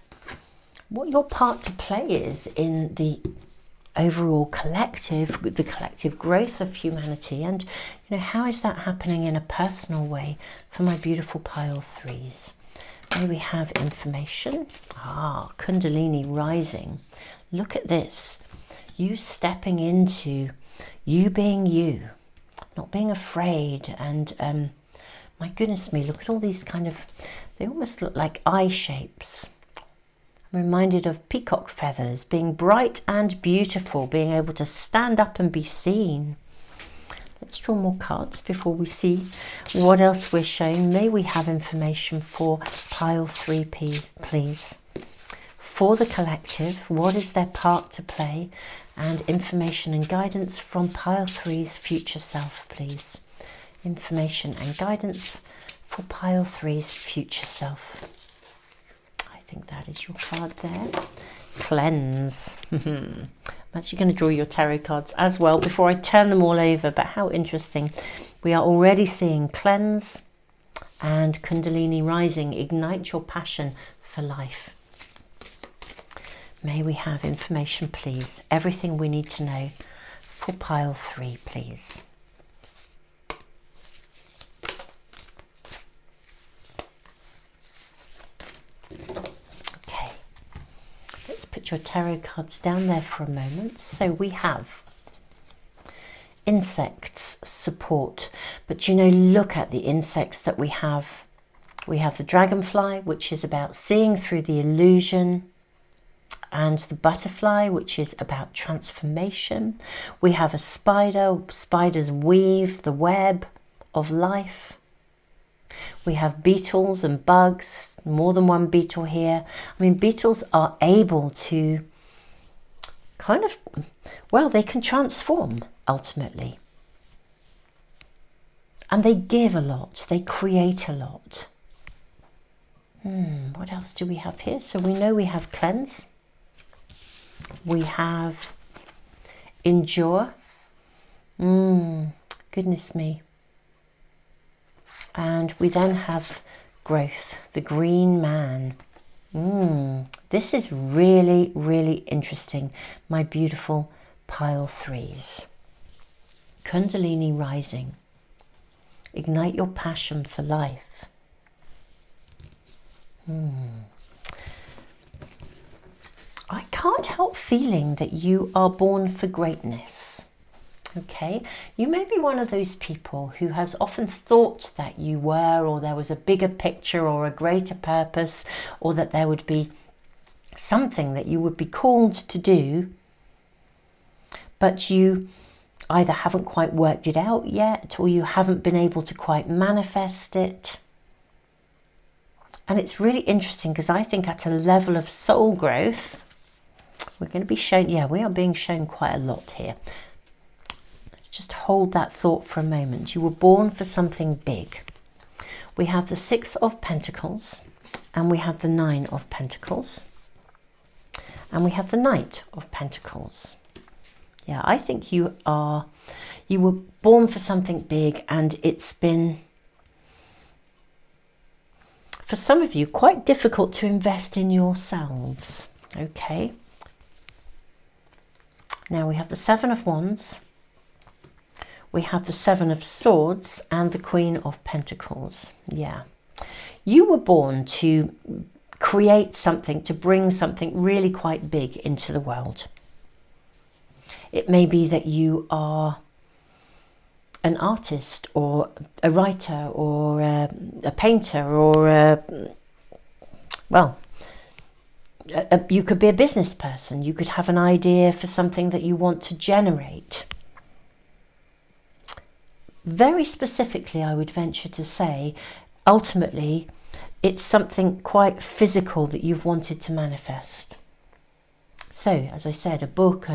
what your part to play is in the overall collective, the collective growth of humanity, and you know, how is that happening in a personal way for my beautiful pile 3s. May we have information. Kundalini rising. Look at this. You stepping into you being you, not being afraid. And my goodness me, look at all these kind of, they almost look like eye shapes. I'm reminded of peacock feathers, being bright and beautiful, being able to stand up and be seen. Let's draw more cards before we see what else we're shown. May we have information for pile 3, please. for the collective, what is their part to play, and information and guidance from pile 3's future self, please. Information and guidance for pile 3's future self. I think that is your card there. Cleanse. I'm actually going to draw your tarot cards as well before I turn them all over, but how interesting. We are already seeing cleanse and Kundalini rising. Ignite your passion for life. May we have information, please. Everything we need to know for pile 3, please. Okay. Let's put your tarot cards down there for a moment. So we have insects, support. But you know, look at the insects that we have. We have the dragonfly, which is about seeing through the illusion, and the butterfly, which is about transformation. We have a spider. Spiders weave the web of life. We have beetles and bugs, more than one beetle here. I mean, beetles are able to kind of, well, they can transform ultimately. And they give a lot, they create a lot. What else do we have here? So we know we have cleanse. We have endure. Goodness me. And we then have growth, the green man. This is really, really interesting, my beautiful pile 3s. Kundalini rising. Ignite your passion for life. I can't help feeling that you are born for greatness. Okay, you may be one of those people who has often thought that you were, or there was a bigger picture or a greater purpose, or that there would be something that you would be called to do, but you either haven't quite worked it out yet, or you haven't been able to quite manifest it. And it's really interesting because I think at a level of soul growth, we're going to be shown, yeah, we are being shown quite a lot here. Let's just hold that thought for a moment. You were born for something big. We have the 6 of Pentacles, and we have the 9 of Pentacles, and we have the Knight of Pentacles. Yeah, I think you were born for something big, and it's been, for some of you, quite difficult to invest in yourselves. Okay. Now we have the 7 of Wands, we have the 7 of Swords, and the Queen of Pentacles. Yeah. You were born to create something, to bring something really quite big into the world. It may be that you are an artist, or a writer, or a painter, or you could be a business person. You could have an idea for something that you want to generate. Very specifically, I would venture to say, ultimately, it's something quite physical that you've wanted to manifest. So, as I said, a book,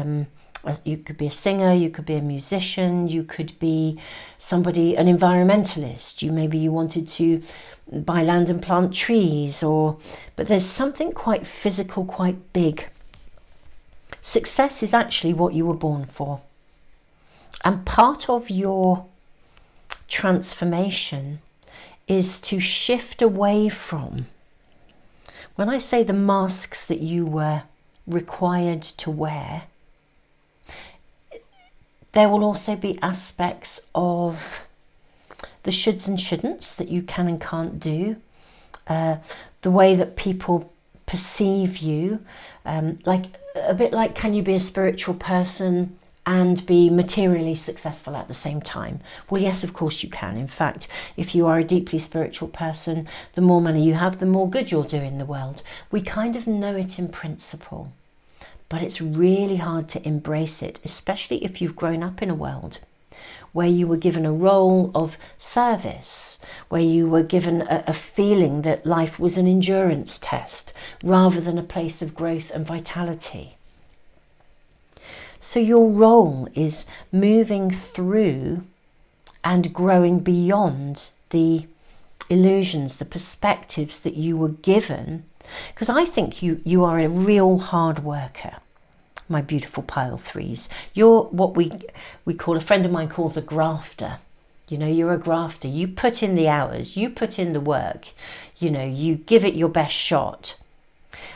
you could be a singer, you could be a musician, you could be somebody, an environmentalist. Maybe you wanted to buy land and plant trees, but there's something quite physical, quite big. Success is actually what you were born for. And part of your transformation is to shift away from, when I say the masks that you were required to wear, there will also be aspects of the shoulds and shouldn'ts that you can and can't do, the way that people perceive you, like a bit like, can you be a spiritual person and be materially successful at the same time? Well, yes, of course you can. In fact, if you are a deeply spiritual person, the more money you have, the more good you'll do in the world. We kind of know it in principle, but it's really hard to embrace it, especially if you've grown up in a world where you were given a role of service, where you were given a feeling that life was an endurance test rather than a place of growth and vitality. So your role is moving through and growing beyond the illusions, the perspectives that you were given, because I think you are a real hard worker, my beautiful pile threes. You're what we call, a friend of mine calls a grafter. You know, you're a grafter. You put in the hours, you put in the work, you know, you give it your best shot.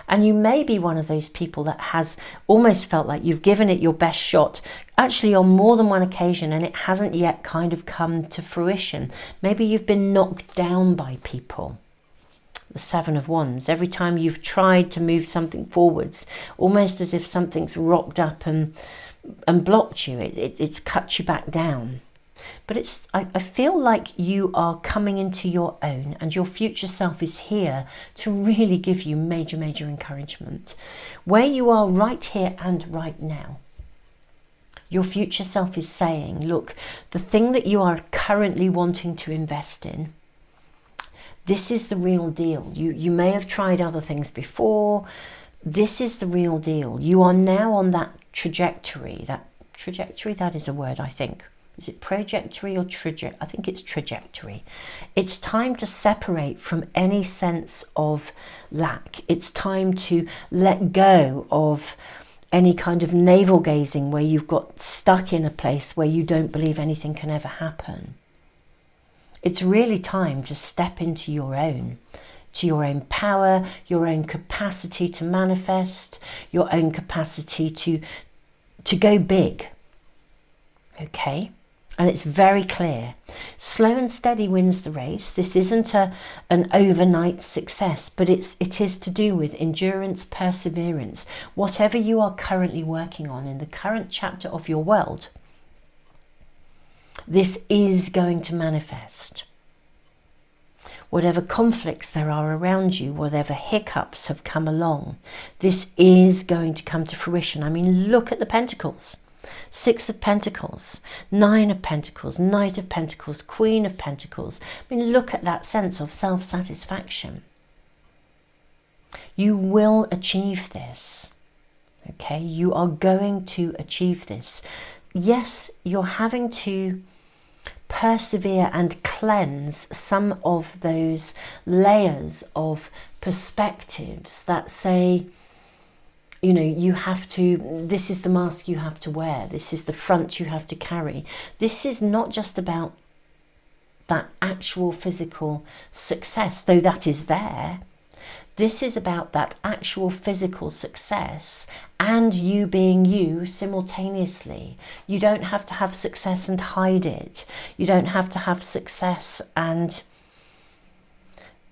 And you may be one of those people that has almost felt like you've given it your best shot, actually on more than one occasion, and it hasn't yet kind of come to fruition. Maybe you've been knocked down by people. The Seven of Wands. Every time you've tried to move something forwards, almost as if something's rocked up and blocked you, it's cut you back down. But I feel like you are coming into your own, and your future self is here to really give you major, major encouragement. Where you are right here and right now, your future self is saying, look, the thing that you are currently wanting to invest in, this is the real deal. You may have tried other things before. This is the real deal. You are now on that trajectory. That is a word, I think. Is it trajectory or trajectory? I think it's trajectory. It's time to separate from any sense of lack. It's time to let go of any kind of navel gazing where you've got stuck in a place where you don't believe anything can ever happen. It's really time to step into your own power, your own capacity to manifest, your own capacity to go big. Okay? And it's very clear. Slow and steady wins the race. This isn't an overnight success, but it is to do with endurance, perseverance. Whatever you are currently working on in the current chapter of your world, this is going to manifest. Whatever conflicts there are around you, whatever hiccups have come along, this is going to come to fruition. I mean, look at the Pentacles. Six of Pentacles, Nine of Pentacles, Knight of Pentacles, Queen of Pentacles. I mean, look at that sense of self-satisfaction. You will achieve this. Okay, you are going to achieve this. Yes, you're having to persevere and cleanse some of those layers of perspectives that say, you know, you have to, this is the mask you have to wear, this is the front you have to carry. This is not just about that actual physical success, though that is there. This is about that actual physical success and you being you simultaneously. You don't have to have success and hide it. You don't have to have success and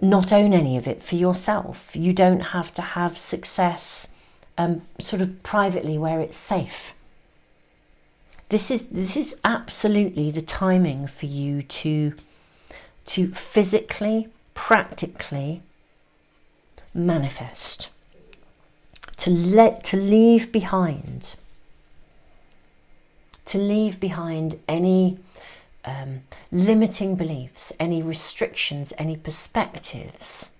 not own any of it for yourself. You don't have to have success sort of privately where it's safe. This is absolutely the timing for you to physically, practically manifest, to leave behind any limiting beliefs, any restrictions, any perspectives,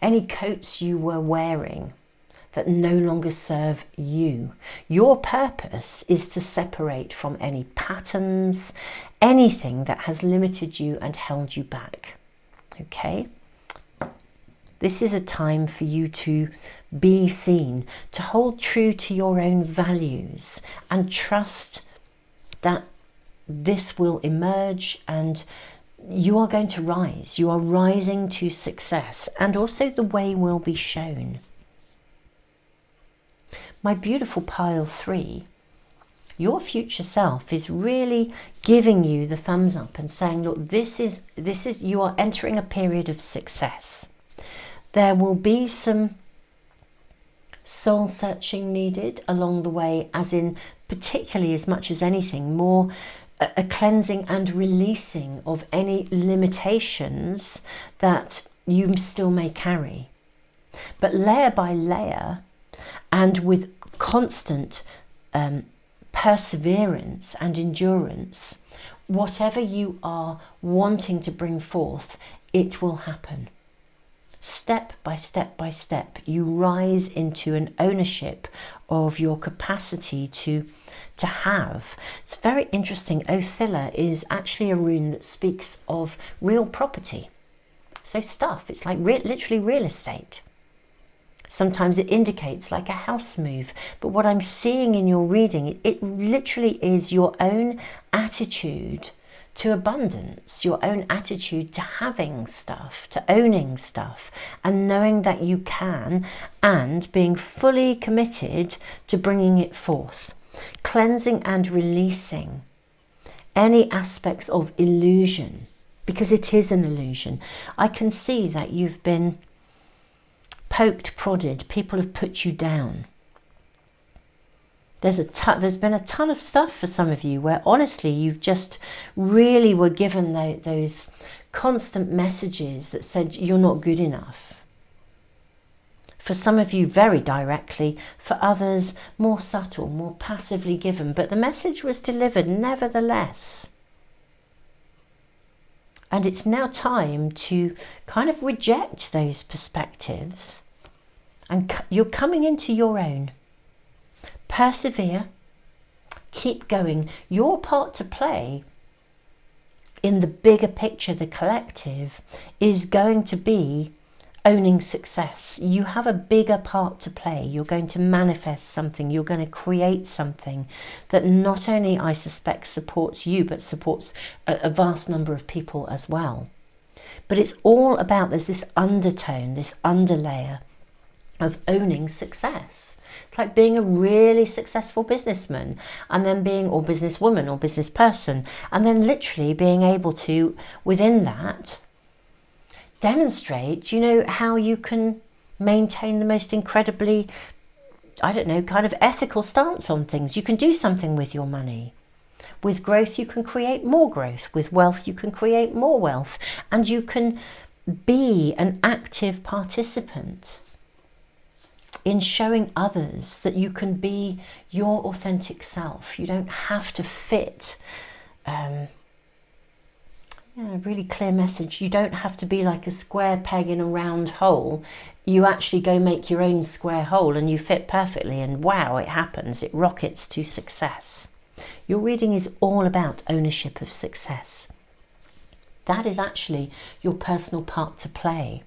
any coats you were wearing that no longer serve you. Your purpose is to separate from any patterns, anything that has limited you and held you back. Okay? This is a time for you to be seen, to hold true to your own values and trust that this will emerge and you are going to rise. You are rising to success, and also the way will be shown. My beautiful pile 3, your future self is really giving you the thumbs up and saying, look, this is you are entering a period of success. There will be some soul searching needed along the way, as in, particularly as much as anything, more a cleansing and releasing of any limitations that you still may carry. But layer by layer, and with constant perseverance and endurance, whatever you are wanting to bring forth, it will happen. Step by step by step, you rise into an ownership of your capacity to have. It's very interesting. Othilla is actually a rune that speaks of real property. So stuff, it's like literally real estate. Sometimes it indicates like a house move. But what I'm seeing in your reading, it literally is your own attitude to abundance, your own attitude to having stuff, to owning stuff, and knowing that you can, and being fully committed to bringing it forth. Cleansing and releasing any aspects of illusion, because it is an illusion. I can see that you've been poked, prodded, people have put you down. There's been a ton of stuff for some of you where honestly you've just really were given those constant messages that said you're not good enough. For some of you very directly, for others more subtle, more passively given, but the message was delivered nevertheless. And it's now time to kind of reject those perspectives, and you're coming into your own. Persevere, keep going. Your part to play in the bigger picture, the collective, is going to be owning success. You have a bigger part to play. You're going to manifest something. You're going to create something that not only, I suspect, supports you, but supports a vast number of people as well. But it's all about, there's this undertone, this underlayer of owning success. It's like being a really successful businessman and then being, or businesswoman or business person, and then literally being able to, within that, demonstrate, you know, how you can maintain the most incredibly, I don't know, kind of ethical stance on things. You can do something with your money. With growth, you can create more growth. With wealth, you can create more wealth. And you can be an active participant in showing others that you can be your authentic self. You don't have to fit really clear message. You don't have to be like a square peg in a round hole. You actually go make your own square hole and you fit perfectly, and wow, it happens. It rockets to success. Your reading is all about ownership of success. That is actually your personal part to play.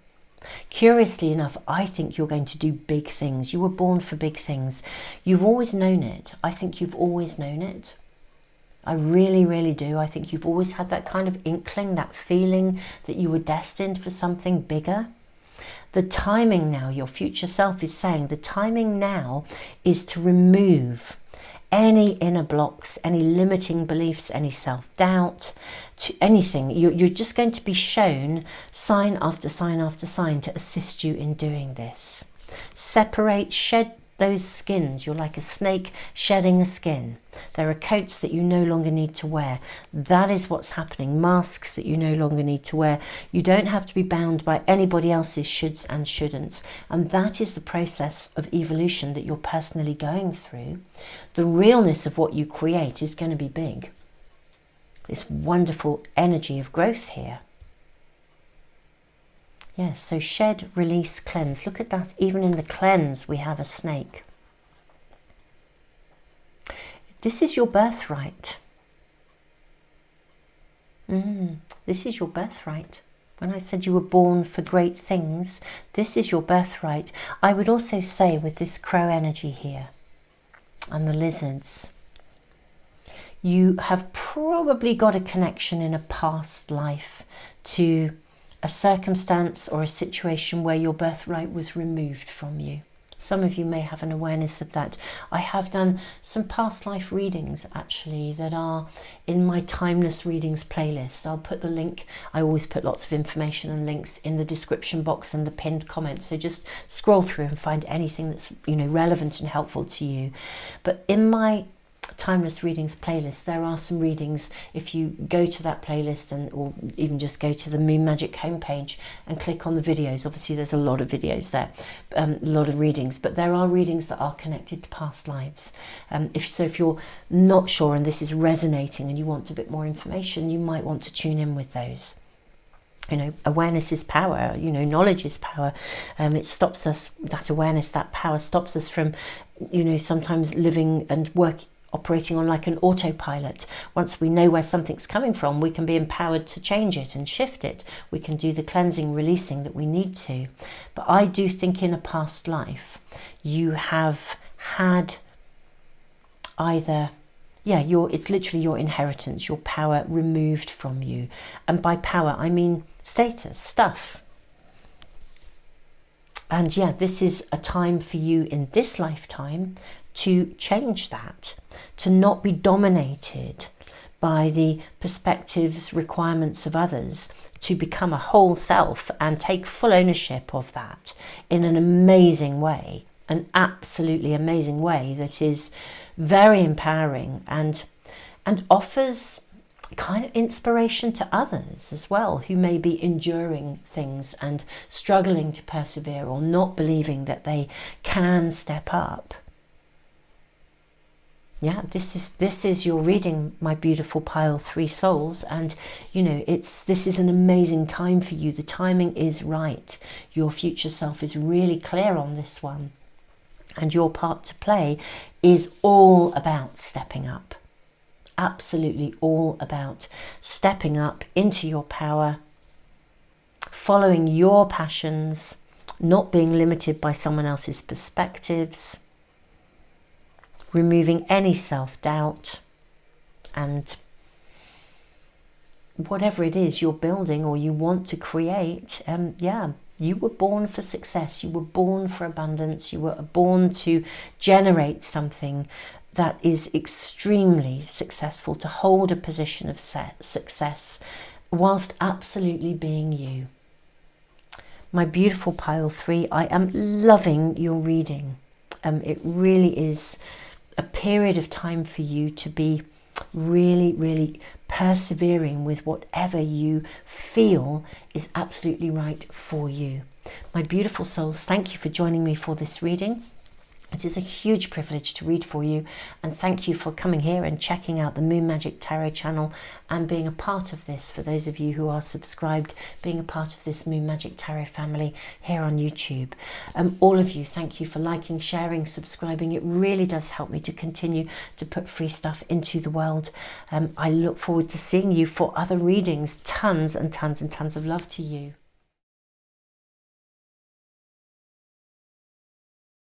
Curiously enough, I think you're going to do big things. You were born for big things. You've always known it. I think you've always known it. I really, really do. I think you've always had that kind of inkling, that feeling that you were destined for something bigger. The timing now, your future self is saying, the timing now is to remove any inner blocks, any limiting beliefs, any self-doubt, to anything. You're just going to be shown sign after sign after sign to assist you in doing this. Separate, shed those skins. You're like a snake shedding a skin. There are coats that you no longer need to wear. That is what's happening. Masks that you no longer need to wear. You don't have to be bound by anybody else's shoulds and shouldn'ts. And that is the process of evolution that you're personally going through. The realness of what you create is going to be big. This wonderful energy of growth here. Yes, so shed, release, cleanse. Look at that. Even in the cleanse, we have a snake. This is your birthright. This is your birthright. When I said you were born for great things, this is your birthright. I would also say with this crow energy here and the lizards, you have probably got a connection in a past life to a circumstance or a situation where your birthright was removed from you. Some of you may have an awareness of that. I have done some past life readings actually that are in my Timeless Readings playlist. I'll put the link. I always put lots of information and links in the description box and the pinned comments. So just scroll through and find anything that's, you know, relevant and helpful to you. But in my Timeless Readings playlist, there are some readings. If you go to that playlist, or even just go to the Moon Magic homepage and click on the videos, obviously there's a lot of videos there, a lot of readings, but there are readings that are connected to past lives. If you're not sure and this is resonating and you want a bit more information, you might want to tune in with those. You know, awareness is power, you know, knowledge is power. It stops us, that awareness, that power stops us from, you know, sometimes living and operating on like an autopilot. Once we know where something's coming from, we can be empowered to change it and shift it. We can do the cleansing, releasing that we need to. But I do think in a past life, you have had either, it's literally your inheritance, your power removed from you. And by power, I mean status, stuff. And this is a time for you in this lifetime to change that, to not be dominated by the perspectives, requirements of others, to become a whole self and take full ownership of that in an amazing way, an absolutely amazing way that is very empowering and offers kind of inspiration to others as well, who may be enduring things and struggling to persevere or not believing that they can step up. This is your reading, my beautiful pile 3 souls, and you know, this is an amazing time for you. The timing is right. Your future self is really clear on this one, and your part to play is all about stepping up. Absolutely all about stepping up into your power, following your passions, not being limited by someone else's perspectives, removing any self-doubt, and whatever it is you're building or you want to create, you were born for success, you were born for abundance, you were born to generate something that is extremely successful, to hold a position of success whilst absolutely being you. My beautiful pile 3, I am loving your reading. It really is a period of time for you to be really, really persevering with whatever you feel is absolutely right for you. My beautiful souls, thank you for joining me for this reading. It is a huge privilege to read for you, and thank you for coming here and checking out the Moon Magic Tarot channel and being a part of this. For those of you who are subscribed, being a part of this Moon Magic Tarot family here on YouTube. All of you, thank you for liking, sharing, subscribing. It really does help me to continue to put free stuff into the world. I look forward to seeing you for other readings. Tons and tons and tons of love to you.